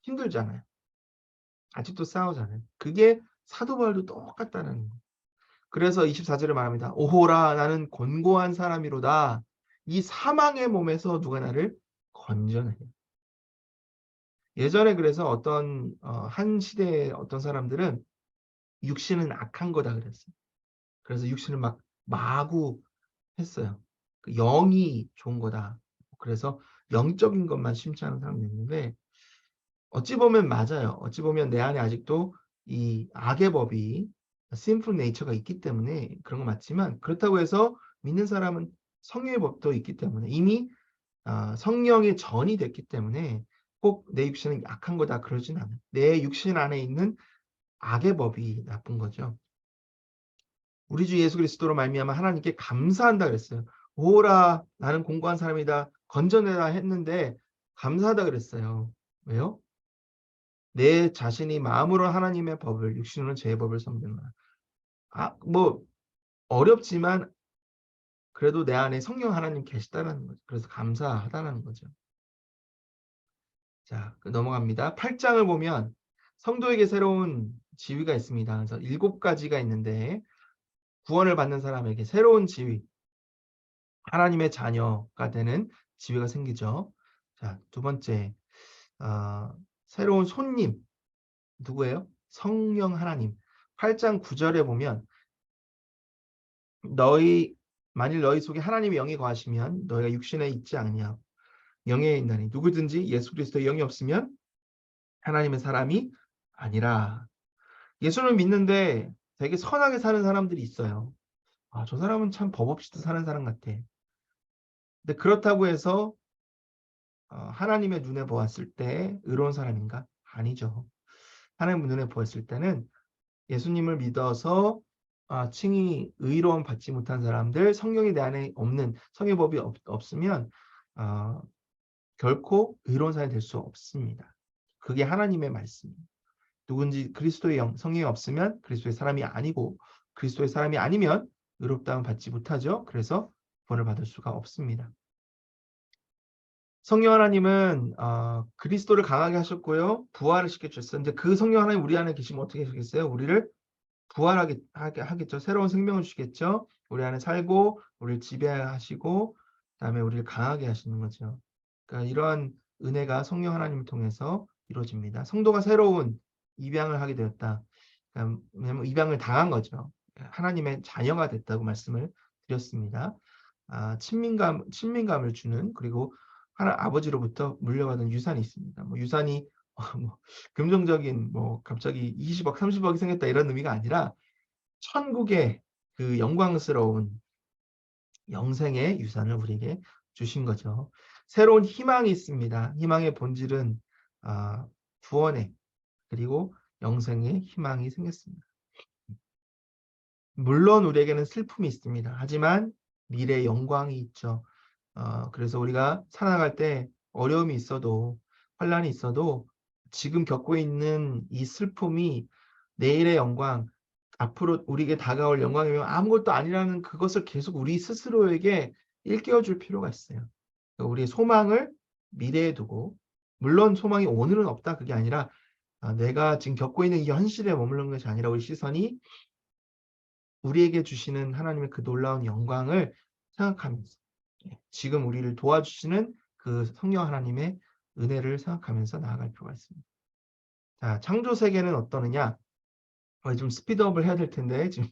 힘들잖아요. 아직도 싸우잖아요. 그게 사도 바울도 똑같다는 거예요. 그래서 24절에 말합니다. 오호라 나는 곤고한 사람이로다. 이 사망의 몸에서 누가 나를 건져내요. 예전에 그래서 어떤 한 시대의 어떤 사람들은 육신은 악한 거다 그랬어요. 그래서 육신을 막 마구 했어요. 그 영이 좋은 거다. 그래서 영적인 것만 심취하는 사람도 있는데 어찌 보면 맞아요. 어찌 보면 내 안에 아직도 이 악의 법이 sinful nature가 있기 때문에 그런 거 맞지만 그렇다고 해서 믿는 사람은 성령의 법도 있기 때문에 이미 성령의 전이 됐기 때문에 꼭 내 육신은 약한 거다 그러진 않아요. 내 육신 안에 있는 악의 법이 나쁜 거죠. 우리 주 예수 그리스도로 말미암아 하나님께 감사한다 그랬어요. 오라 나는 공고한 사람이다 건져내라 했는데 감사하다 그랬어요. 왜요? 내 자신이 마음으로 하나님의 법을 육신으로는 죄의 법을 섬기노라. 뭐 어렵지만 그래도 내 안에 성령 하나님 계시다라는 거죠. 그래서 감사하다라는 거죠. 자, 넘어갑니다. 8장을 보면 성도에게 새로운 지위가 있습니다. 그래서 7가지가 있는데 구원을 받는 사람에게 새로운 지위, 하나님의 자녀가 되는 지위가 생기죠. 자, 두 번째, 새로운 손님, 누구예요? 성령 하나님. 8장 9절에 보면 만일 너희 속에 하나님의 영이 거하시면 너희가 육신에 있지 않냐. 영에 있나니 누구든지 예수 그리스도의 영이 없으면 하나님의 사람이 아니라. 예수를 믿는데 되게 선하게 사는 사람들이 있어요. 아, 저 사람은 참 법 없이도 사는 사람 같아. 근데 그렇다고 해서 하나님의 눈에 보았을 때 의로운 사람인가? 아니죠. 하나님 눈에 보았을 때는 예수님을 믿어서 칭의 의로움 받지 못한 사람들, 성경이 내 안에 없는 성의 법이 없으면 어, 결코 의로운 사람이 될 수 없습니다. 그게 하나님의 말씀입니다. 누군지 그리스도의 성령이 없으면 그리스도의 사람이 아니고 그리스도의 사람이 아니면 의롭다함을 받지 못하죠. 그래서 구원을 받을 수가 없습니다. 성령 하나님은 그리스도를 강하게 하셨고요. 부활을 시켜주셨어요. 이제 그 성령 하나님 우리 안에 계시면 어떻게 하시겠어요? 우리를 부활하게 하겠죠. 새로운 생명을 주시겠죠. 우리 안에 살고 우리를 지배하시고 그다음에 우리를 강하게 하시는 거죠. 그러니까 이러한 은혜가 성령 하나님을 통해서 이루어집니다. 성도가 새로운 입양을 하게 되었다. 그러니까 왜냐하면 입양을 당한 거죠. 하나님의 자녀가 됐다고 말씀을 드렸습니다. 친민감을 주는 그리고 아버지로부터 물려받은 유산이 있습니다. 뭐 유산이 뭐 금전적인 뭐 갑자기 20억, 30억이 생겼다 이런 의미가 아니라 천국의 그 영광스러운 영생의 유산을 우리에게 주신 거죠. 새로운 희망이 있습니다. 희망의 본질은 구원의 그리고 영생의 희망이 생겼습니다. 물론 우리에게는 슬픔이 있습니다. 하지만 미래의 영광이 있죠. 그래서 우리가 살아갈 때 어려움이 있어도 환란이 있어도 지금 겪고 있는 이 슬픔이 내일의 영광, 앞으로 우리에게 다가올 영광이면 아무것도 아니라는 그것을 계속 우리 스스로에게 일깨워줄 필요가 있어요. 그러니까 우리의 소망을 미래에 두고 물론 소망이 오늘은 없다 그게 아니라 내가 지금 겪고 있는 이 현실에 머무르는 것이 아니라 우리 시선이 우리에게 주시는 하나님의 그 놀라운 영광을 생각하면서 지금 우리를 도와주시는 그 성령 하나님의 은혜를 생각하면서 나아갈 필요가 있습니다. 자, 창조 세계는 어떠느냐? 좀 스피드업을 해야 될 텐데 지금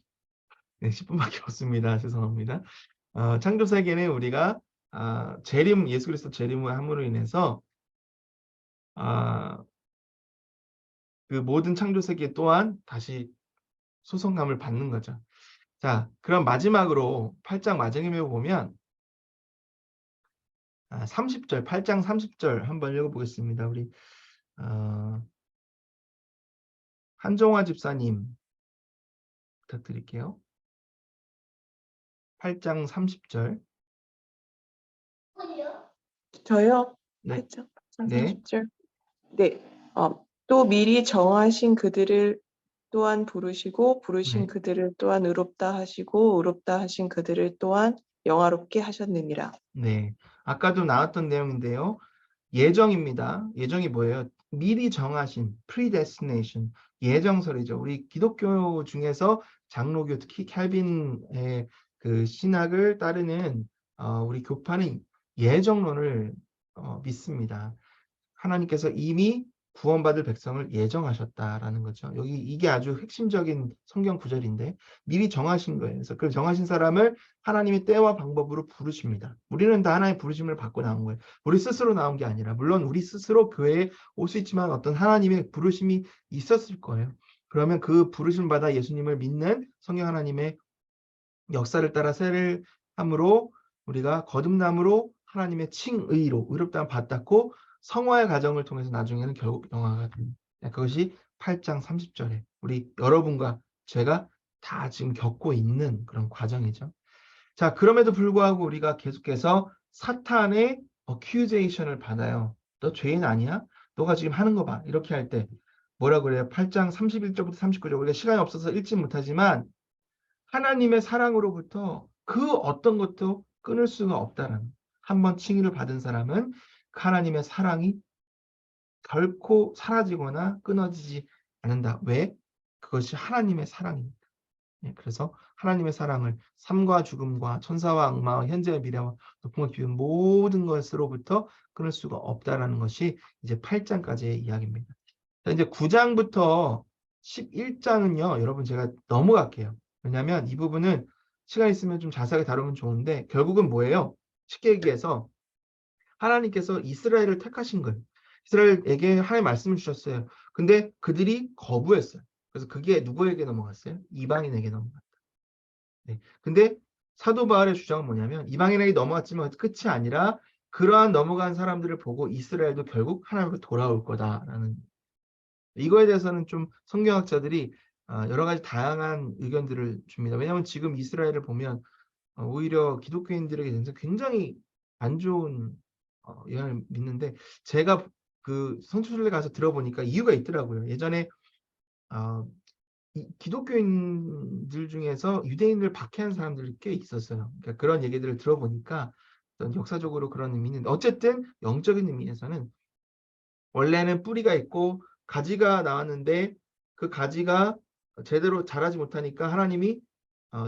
10분밖에 없습니다. 죄송합니다. 창조 세계는 우리가 예수 그리스도 재림을 함으로 인해서 그 모든 창조 세계 또한 다시 소성감을 받는 거죠. 자, 그럼 마지막으로 8장 마지막에 보면 30절, 8장 30절 한번 읽어보겠습니다. 우리 한종화 집사님 부탁드릴게요. 8장 30절. 저요? 네. 8장 네. 30절. 네. 또 미리 정하신 그들을 또한 부르시고 부르신 네. 그들을 또한 의롭다 하시고 의롭다 하신 그들을 또한 영화롭게 하셨느니라. 네. 아까도 나왔던 내용인데요. 예정입니다. 예정이 뭐예요? 미리 정하신 predestination, 예정설이죠. 우리 기독교 중에서 장로교 특히 캘빈의 그 신학을 따르는 우리 교파는 예정론을 믿습니다. 하나님께서 이미 구원받을 백성을 예정하셨다라는 거죠. 여기 이게 아주 핵심적인 성경 구절인데 미리 정하신 거예요. 그래서 그 정하신 사람을 하나님의 때와 방법으로 부르십니다. 우리는 다 하나님의 부르심을 받고 나온 거예요. 우리 스스로 나온 게 아니라 물론 우리 스스로 교회에 올 수 있지만 어떤 하나님의 부르심이 있었을 거예요. 그러면 그 부르심 받아 예수님을 믿는 성령 하나님의 역사를 따라 세례를 함으로 우리가 거듭남으로 하나님의 칭의로 의롭다함을 받았고 성화의 과정을 통해서 나중에는 결국 영화가 됩니다. 그것이 8장 30절에 우리 여러분과 제가 다 지금 겪고 있는 그런 과정이죠. 자, 그럼에도 불구하고 우리가 계속해서 사탄의 accusation을 받아요. 너 죄인 아니야? 너가 지금 하는 거 봐. 이렇게 할 때 뭐라 그래요? 8장 31절부터 39절. 우리가 시간이 없어서 읽지 못하지만 하나님의 사랑으로부터 그 어떤 것도 끊을 수가 없다는 한번 칭의를 받은 사람은 하나님의 사랑이 결코 사라지거나 끊어지지 않는다. 왜? 그것이 하나님의 사랑입니다. 그래서 하나님의 사랑을 삶과 죽음과 천사와 악마와 현재와 미래와 높은 깊은 모든 것으로부터 끊을 수가 없다라는 것이 이제 8장까지의 이야기입니다. 자, 이제 9장부터 11장은요, 여러분 제가 넘어갈게요. 왜냐하면 이 부분은 시간 있으면 좀 자세하게 다루면 좋은데 결국은 뭐예요? 쉽게 얘기해서 하나님께서 이스라엘을 택하신 거예요. 이스라엘에게 하나님 말씀을 주셨어요. 근데 그들이 거부했어요. 그래서 그게 누구에게 넘어갔어요? 이방인에게 넘어갔어요. 네. 근데 사도 바울의 주장은 뭐냐면 이방인에게 넘어갔지만 끝이 아니라 그러한 넘어간 사람들을 보고 이스라엘도 결국 하나님으로 돌아올 거다라는, 이거에 대해서는 좀 성경학자들이 여러 가지 다양한 의견들을 줍니다. 왜냐하면 지금 이스라엘을 보면 오히려 기독교인들에게 대해서 굉장히 안 좋은 영향을 믿는데, 제가 그 성수순례 가서 들어보니까 이유가 있더라고요. 예전에 이 기독교인들 중에서 유대인을 박해한 사람들이 꽤 있었어요. 그러니까 그런 얘기들을 들어보니까 어떤 역사적으로 그런 의미는, 어쨌든 영적인 의미에서는 원래는 뿌리가 있고 가지가 나왔는데 그 가지가 제대로 자라지 못하니까 하나님이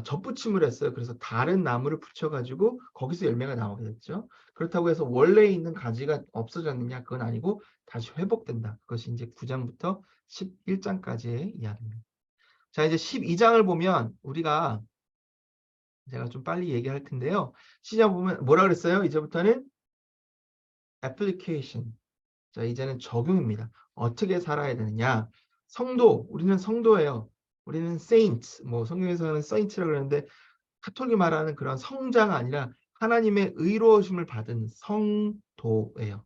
접붙임을 했어요. 그래서 다른 나무를 붙여가지고 거기서 열매가 나오게 됐죠. 그렇다고 해서 원래 있는 가지가 없어졌느냐? 그건 아니고 다시 회복된다. 그것이 이제 9장부터 11장까지의 이야기입니다. 자, 이제 12장을 보면 우리가, 제가 좀 빨리 얘기할 텐데요. 시작 보면 뭐라 그랬어요? 이제부터는 application. 자, 이제는 적용입니다. 어떻게 살아야 되느냐? 성도, 우리는 성도예요. 우리는 saints, 뭐 성경에서는 saints라고 그러는데 카톨릭이 말하는 그런 성자가 아니라 하나님의 의로우심을 받은 성도예요.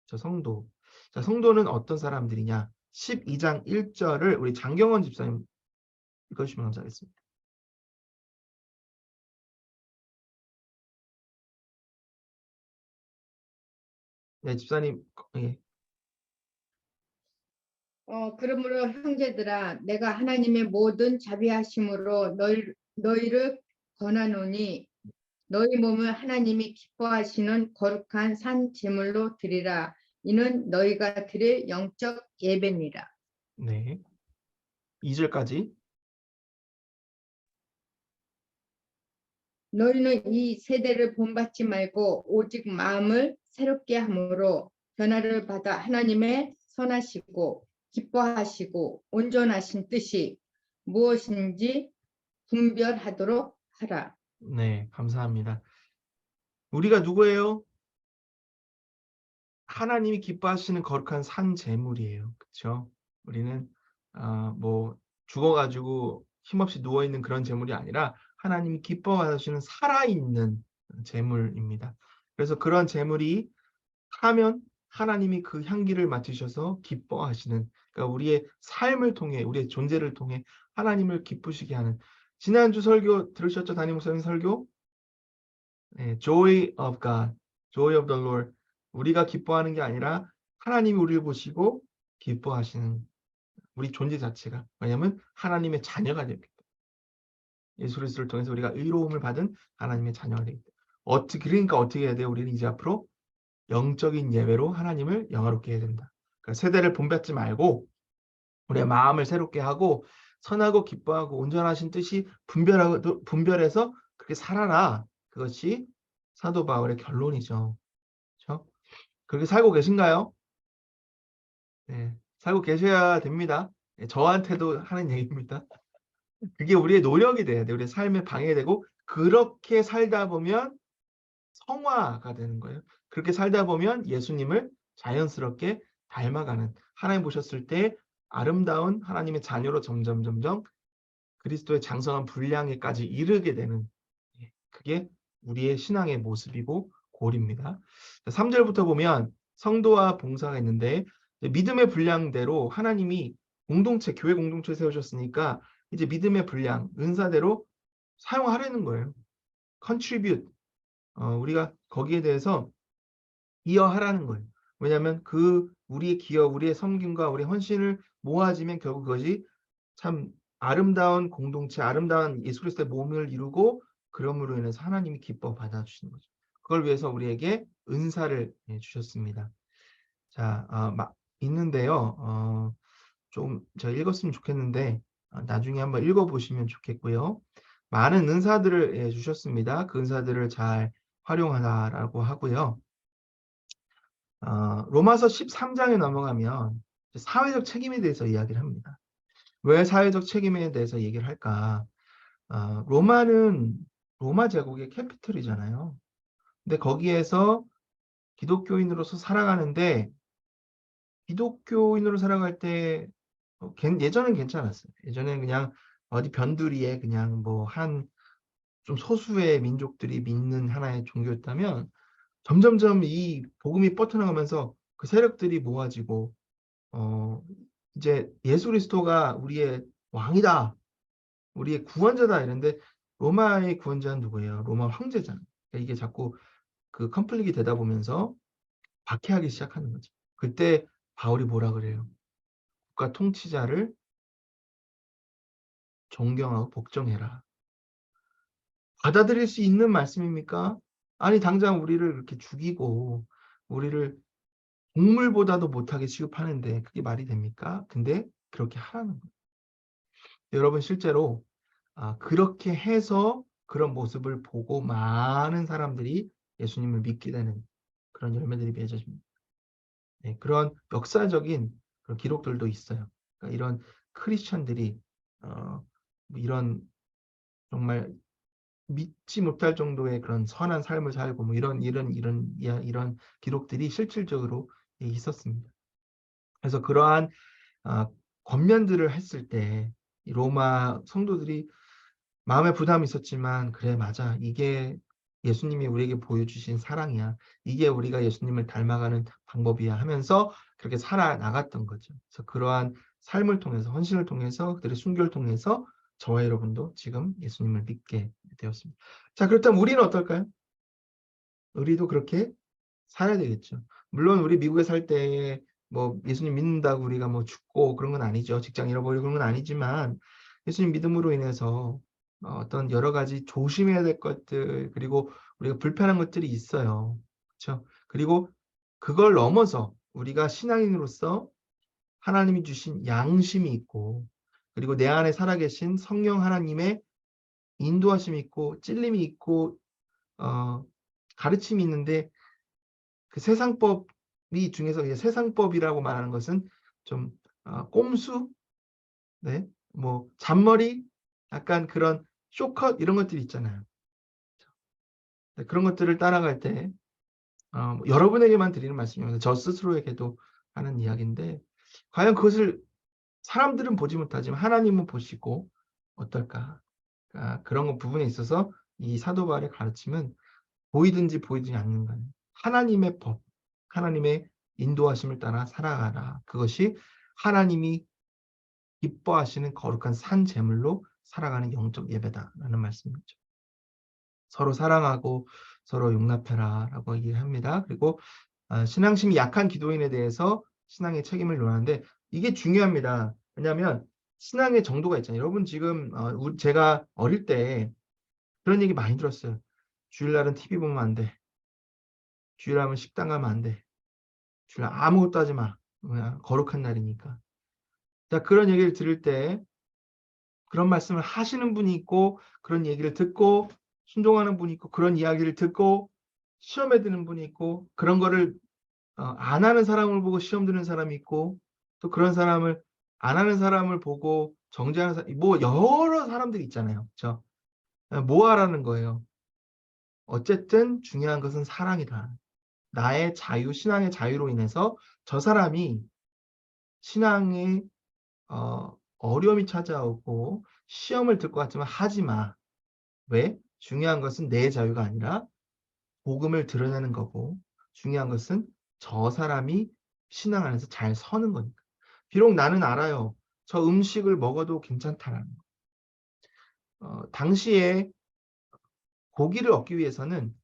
저 성도. 자, 성도는 어떤 사람들이냐? 12장 1절을 우리 장경원 집사님 읽어주시면 감사하겠습니다. 네, 집사님. 예. 그러므로 형제들아, 내가 하나님의 모든 자비하심으로 너희를 권하노니 너희 몸을 하나님이 기뻐하시는 거룩한 산 제물로 드리라. 이는 너희가 드릴 영적 예배니라. 네. 2절까지. 너희는 이 세대를 본받지 말고 오직 마음을 새롭게 함으로 변화를 받아 하나님의 선하시고 기뻐하시고 온전하신 뜻이 무엇인지 분별하도록 하라. 네, 감사합니다. 우리가 누구예요? 하나님이 기뻐하시는 거룩한 산 제물이에요. 그렇죠? 우리는 뭐 죽어가지고 힘없이 누워있는 그런 제물이 아니라 하나님이 기뻐하시는 살아있는 제물입니다. 그래서 그런 제물이 하면 하나님이 그 향기를 맡으셔서 기뻐하시는, 그러니까 우리의 삶을 통해, 우리의 존재를 통해 하나님을 기쁘시게 하는. 지난주 설교 들으셨죠? 담임 목사님 설교? 네, Joy of God, Joy of the Lord. 우리가 기뻐하는 게 아니라 하나님이 우리를 보시고 기뻐하시는 우리 존재 자체가, 왜냐하면 하나님의 자녀가 되기 때문에, 예수 그리스도를 통해서 우리가 의로움을 받은 하나님의 자녀가 되기 때문에. 그러니까 어떻게 해야 돼요? 우리는 이제 앞으로 영적인 예배로 하나님을 영화롭게 해야 된다. 그러니까 세대를 본받지 말고 우리의 마음을 새롭게 하고 선하고 기뻐하고 온전하신 뜻이 분별해서 그렇게 살아라. 그것이 사도 바울의 결론이죠. 그렇죠? 그렇게 살고 계신가요? 네, 살고 계셔야 됩니다. 네, 저한테도 하는 얘기입니다. 그게 우리의 노력이 돼야 돼요. 우리의 삶에 방해되고, 그렇게 살다 보면 성화가 되는 거예요. 그렇게 살다 보면 예수님을 자연스럽게 닮아가는, 하나님 보셨을 때 아름다운 하나님의 자녀로 점점 그리스도의 장성한 분량에까지 이르게 되는, 그게 우리의 신앙의 모습이고 고리입니다. 3절부터 보면 성도와 봉사가 있는데, 믿음의 분량대로 하나님이 공동체, 교회 공동체 세우셨으니까 이제 믿음의 분량, 은사대로 사용하려는 거예요. contribute. 우리가 거기에 대해서 기여하라는 거예요. 왜냐하면 그 우리의 기여, 우리의 섬김과 우리의 헌신을 모아지면 결국 그것이 참 아름다운 공동체, 아름다운 예수 그리스도의 몸을 이루고, 그럼으로 인해서 하나님이 기뻐 받아주시는 거죠. 그걸 위해서 우리에게 은사를 주셨습니다. 자, 있는데요. 좀 제가 읽었으면 좋겠는데 나중에 한번 읽어보시면 좋겠고요. 많은 은사들을 주셨습니다. 그 은사들을 잘 활용하라라고 하고요. 로마서 13장에 넘어가면 사회적 책임에 대해서 이야기를 합니다. 왜 사회적 책임에 대해서 얘기를 할까? 로마는 로마 제국의 캐피털이잖아요. 근데 거기에서 기독교인으로서 살아가는데, 기독교인으로 살아갈 때 예전엔 괜찮았어요. 예전엔 그냥 어디 변두리에 그냥 뭐 좀 소수의 민족들이 믿는 하나의 종교였다면 점점점 이 복음이 뻗어나가면서 그 세력들이 모아지고 이제 예수 그리스도가 우리의 왕이다, 우리의 구원자다 이런데 로마의 구원자는 누구예요? 로마 황제잖아요. 그러니까 이게 자꾸 그 컨플릭이 되다 보면서 박해하기 시작하는 거죠. 그때 바울이 뭐라 그래요? 국가 통치자를 존경하고 복종해라. 받아들일 수 있는 말씀입니까? 아니 당장 우리를 이렇게 죽이고 우리를 동물보다도 못하게 취급하는데 그게 말이 됩니까? 근데 그렇게 하라는 거예요. 여러분 실제로 그렇게 해서 그런 모습을 보고 많은 사람들이 예수님을 믿게 되는 그런 열매들이 맺어집니다. 네, 그런 역사적인 그런 기록들도 있어요. 그러니까 이런 크리스천들이 뭐 이런 정말 믿지 못할 정도의 그런 선한 삶을 살고 뭐 이런 기록들이 실질적으로 있었습니다. 그래서 그러한 권면들을 했을 때 이 로마 성도들이 마음에 부담이 있었지만 그래 맞아 이게 예수님이 우리에게 보여주신 사랑이야. 이게 우리가 예수님을 닮아가는 방법이야 하면서 그렇게 살아나갔던 거죠. 그래서 그러한 삶을 통해서 헌신을 통해서 그들의 순교를 통해서 저와 여러분도 지금 예수님을 믿게 되었습니다. 자 그렇다면 우리는 어떨까요? 우리도 그렇게 살아야 되겠죠. 물론 우리 미국에 살 때 뭐 예수님 믿는다고 우리가 뭐 죽고 그런 건 아니죠. 직장 잃어버리고 그런 건 아니지만 예수님 믿음으로 인해서 어떤 여러 가지 조심해야 될 것들 그리고 우리가 불편한 것들이 있어요. 그렇죠? 그리고 그걸 넘어서 우리가 신앙인으로서 하나님이 주신 양심이 있고 그리고 내 안에 살아계신 성령 하나님의 인도하심이 있고 찔림이 있고 가르침이 있는데 그 세상법이 중에서 이제 세상법이라고 말하는 것은 좀 꼼수, 네, 뭐 잔머리, 약간 그런 쇼컷 이런 것들이 있잖아요. 네, 그런 것들을 따라갈 때 여러분에게만 드리는 말씀입니다. 저 스스로에게도 하는 이야기인데 과연 그것을 사람들은 보지 못하지만 하나님은 보시고 어떨까? 그런 부분에 있어서 이 사도 바울의 가르침은 보이든지 보이지 않는가 하나님의 법, 하나님의 인도하심을 따라 살아가라. 그것이 하나님이 기뻐하시는 거룩한 산 제물로 살아가는 영적 예배다라는 말씀이죠. 서로 사랑하고 서로 용납해라라고 얘기합니다. 그리고 신앙심이 약한 기도인에 대해서 신앙의 책임을 논하는데 이게 중요합니다. 왜냐하면 신앙의 정도가 있잖아요. 여러분 지금 제가 어릴 때 그런 얘기 많이 들었어요. 주일날은 TV 보면 안 돼. 주일하면 식당 가면 안 돼. 주일날 아무것도 하지 마. 그냥 거룩한 날이니까. 자, 그런 얘기를 들을 때 그런 말씀을 하시는 분이 있고 그런 얘기를 듣고 순종하는 분이 있고 그런 이야기를 듣고 시험에 드는 분이 있고 그런 거를 안 하는 사람을 보고 시험 드는 사람이 있고 또 그런 사람을 안 하는 사람을 보고 정죄하는 사람 뭐 여러 사람들이 있잖아요. 그렇죠? 뭐 하라는 거예요. 어쨌든 중요한 것은 사랑이다. 나의 자유, 신앙의 자유로 인해서 저 사람이 신앙에 어려움이 찾아오고 시험을 들 것 같지만 하지 마. 왜? 중요한 것은 내 자유가 아니라 복음을 드러내는 거고 중요한 것은 저 사람이 신앙 안에서 잘 서는 거니까. 비록 나는 알아요. 저 음식을 먹어도 괜찮다라는 거. 당시에 고기를 얻기 위해서는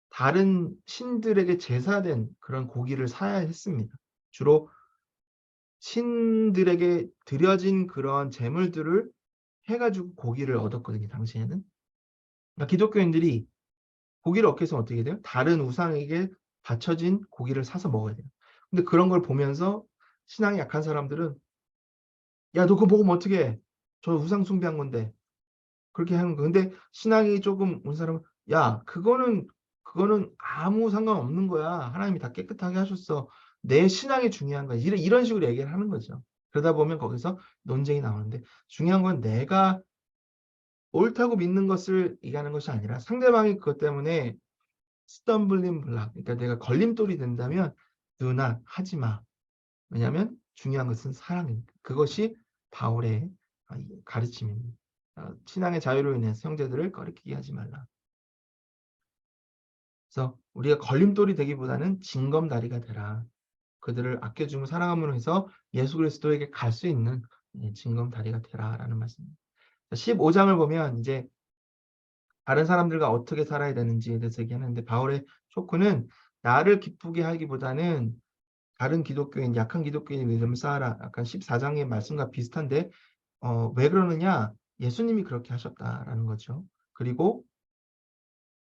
다른 신들에게 제사된 그런 고기를 사야 했습니다. 주로 신들에게 드려진 그런 제물들을 해가지고 고기를 얻었거든요. 당시에는. 그러니까 기독교인들이 고기를 얻기 위해서 어떻게 돼요? 다른 우상에게 바쳐진 고기를 사서 먹어야 돼요. 근데 그런 걸 보면서 신앙이 약한 사람들은 야, 너 그거 먹으면 어떻게 해? 저 우상 숭배한 건데. 그렇게 하는 거. 근데 신앙이 조금 온 사람은 야, 그거는 아무 상관없는 거야. 하나님이 다 깨끗하게 하셨어. 내 신앙이 중요한 거야. 이런 식으로 얘기를 하는 거죠. 그러다 보면 거기서 논쟁이 나오는데 중요한 건 내가 옳다고 믿는 것을 얘기하는 것이 아니라 상대방이 그것 때문에 스텀블링 블락, 그러니까 내가 걸림돌이 된다면 do not 하지 마. 왜냐하면 중요한 것은 사랑이니까. 그것이 바울의 이 가르침입니다. 신앙의 자유로 인해서 형제들을 거리끼게 하지 말라. 그래서 우리가 걸림돌이 되기보다는 징검다리가 되라. 그들을 아껴주고 사랑함으로 해서 예수 그리스도에게 갈 수 있는 징검다리가 되라라는 말씀입니다. 15장을 보면 이제 다른 사람들과 어떻게 살아야 되는지에 대해서 얘기하는데, 바울의 쇼크는 나를 기쁘게 하기보다는 다른 기독교인, 약한 기독교인 믿음을 쌓아라. 약간 14장의 말씀과 비슷한데, 왜 그러느냐? 예수님이 그렇게 하셨다라는 거죠. 그리고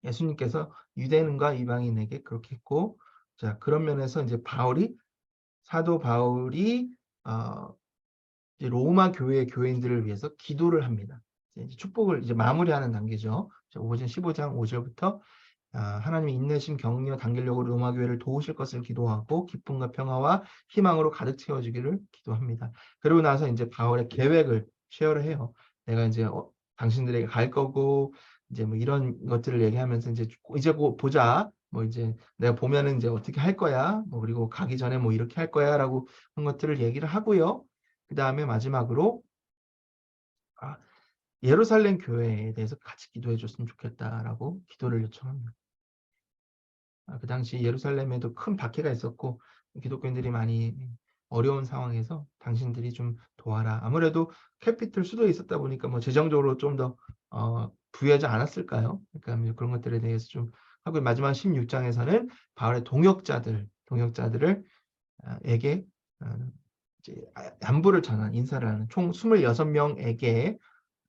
예수님께서 유대인과 이방인에게 그렇게 했고, 자, 그런 면에서 이제 사도 바울이 이제 로마 교회의 교인들을 위해서 기도를 합니다. 이제 축복을 이제 마무리하는 단계죠. 15장 5절부터 하나님의 인내심, 격려, 단결력으로 로마 교회를 도우실 것을 기도하고 기쁨과 평화와 희망으로 가득 채워주기를 기도합니다. 그리고 나서 이제 바울의 계획을 쉐어를 해요. 내가 이제 당신들에게 갈 거고 이제 뭐 이런 것들을 얘기하면서 이제 보자. 뭐 이제 내가 보면은 이제 어떻게 할 거야. 뭐 그리고 가기 전에 뭐 이렇게 할 거야라고 한 것들을 얘기를 하고요. 그 다음에 마지막으로 예루살렘 교회에 대해서 같이 기도해 줬으면 좋겠다라고 기도를 요청합니다. 그 당시 예루살렘에도 큰 박해가 있었고 기독교인들이 많이 어려운 상황에서 당신들이 좀 도와라. 아무래도 캐피털 수도에 있었다 보니까 뭐 재정적으로 좀 더 부유하지 않았을까요? 그러니까 그런 것들에 대해서 좀 하고, 마지막 16장에서는 바울의 동역자들을 에게 이제 안부를 전한, 인사를 하는 총 26명에게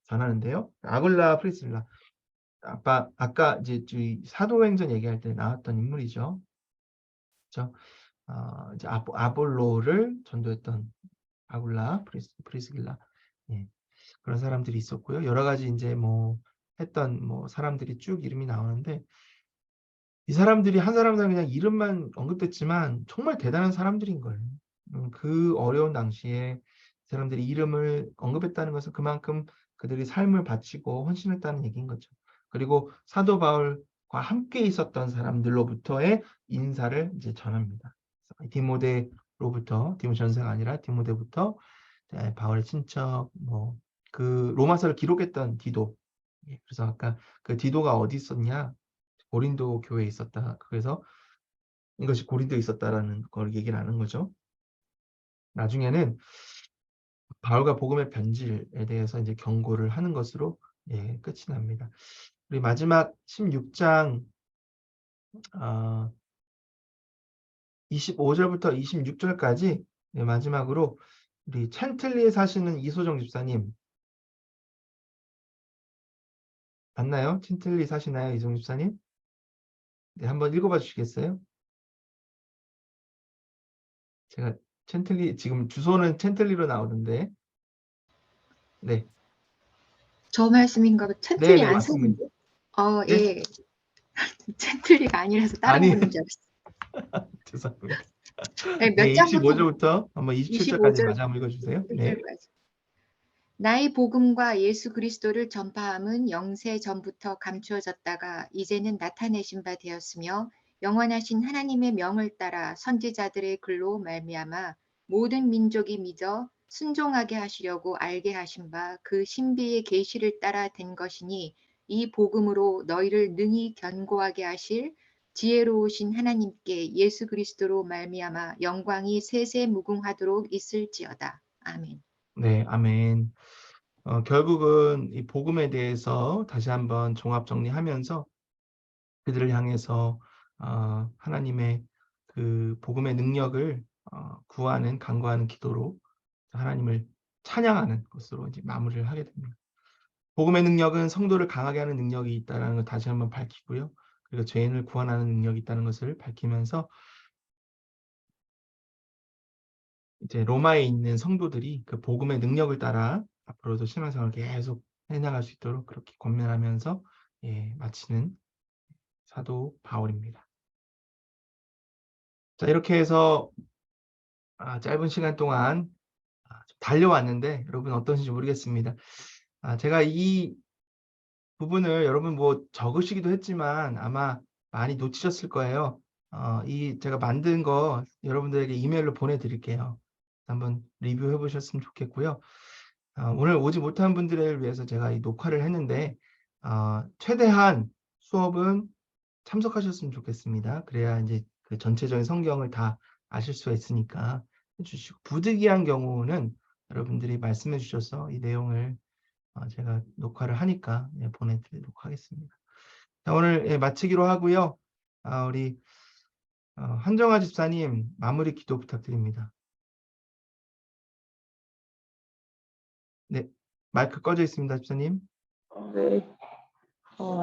전하는데요. 아굴라 프리스라, 아까 이제 사도행전 얘기할 때 나왔던 인물이죠. 그렇죠? 이제 아볼로를 전도했던 아굴라 프리스길라, 예, 그런 사람들이 있었고요. 여러 가지 이제 뭐 했던 뭐 사람들이 쭉 이름이 나오는데, 이 사람들이 한 사람당 그냥 이름만 언급됐지만 정말 대단한 사람들인 거예요. 그 어려운 당시에 사람들이 이름을 언급했다는 것은 그만큼 그들이 삶을 바치고 헌신했다는 얘기인 거죠. 그리고 사도 바울과 함께 있었던 사람들로부터의 인사를 이제 전합니다. 디모데 전서가 아니라 디모데부터 바울의 친척, 뭐 그 로마서를 기록했던 디도. 그래서 아까 그 디도가 어디 있었냐? 고린도 교회에 있었다. 그래서 이것이 고린도에 있었다라는 걸 얘기를 하는 거죠. 나중에는 바울과 복음의 변질에 대해서 이제 경고를 하는 것으로 끝이 납니다. 우리 마지막 16장 25절부터 26절까지 마지막으로 우리 챈틀리에 사시는 이소정 집사님 맞나요? 챈틀리 사시나요, 이소정 집사님? 네, 한번 읽어봐 주시겠어요? 제가 지금 주소는 챈틀리로 나오는데, 네, 저 말씀인가 봐. 챈틀리 네, 안 맞습니다. 사는데? 네? 예. 챈틀리가 아니라서 다른 아니, 분인 줄 알았어요. 죄송합니다. 네, 네, 몇 장부터 25절부터 한번 27절까지 마저 한번 읽어주세요. 네. 27절까지. 나의 복음과 예수 그리스도를 전파함은 영세 전부터 감추어졌다가 이제는 나타내신 바 되었으며 영원하신 하나님의 명을 따라 선지자들의 글로 말미암아 모든 민족이 믿어 순종하게 하시려고 알게 하신 바 그 신비의 계시를 따라 된 것이니 이 복음으로 너희를 능히 견고하게 하실 지혜로우신 하나님께 예수 그리스도로 말미암아 영광이 세세 무궁하도록 있을지어다. 아멘. 네, 아멘. 결국은 이 복음에 대해서 다시 한번 종합 정리하면서 그들을 향해서 하나님의 그 복음의 능력을 구하는, 간구하는 기도로 하나님을 찬양하는 것으로 이제 마무리를 하게 됩니다. 복음의 능력은 성도를 강하게 하는 능력이 있다는 걸 다시 한번 밝히고요. 그리고 죄인을 구원하는 능력이 있다는 것을 밝히면서 이제 로마에 있는 성도들이 그 복음의 능력을 따라 앞으로도 신앙생활을 계속 해나갈 수 있도록 그렇게 권면하면서 마치는 사도 바울입니다. 자, 이렇게 해서 짧은 시간 동안 달려왔는데 여러분 어떠신지 모르겠습니다. 제가 이 부분을 여러분 뭐 적으시기도 했지만 아마 많이 놓치셨을 거예요. 제가 만든 거 여러분들에게 이메일로 보내드릴게요. 한번 리뷰해 보셨으면 좋겠고요. 오늘 오지 못한 분들을 위해서 제가 이 녹화를 했는데 최대한 수업은 참석하셨으면 좋겠습니다. 그래야 이제 그 전체적인 성경을 다 아실 수가 있으니까 해주시고, 부득이한 경우는 여러분들이 말씀해 주셔서 이 내용을 제가 녹화를 하니까 보내드리도록 하겠습니다. 자, 오늘 마치기로 하고요. 우리 한정아 집사님 마무리 기도 부탁드립니다. 네, 마이크 꺼져 있습니다, 집사님. 네.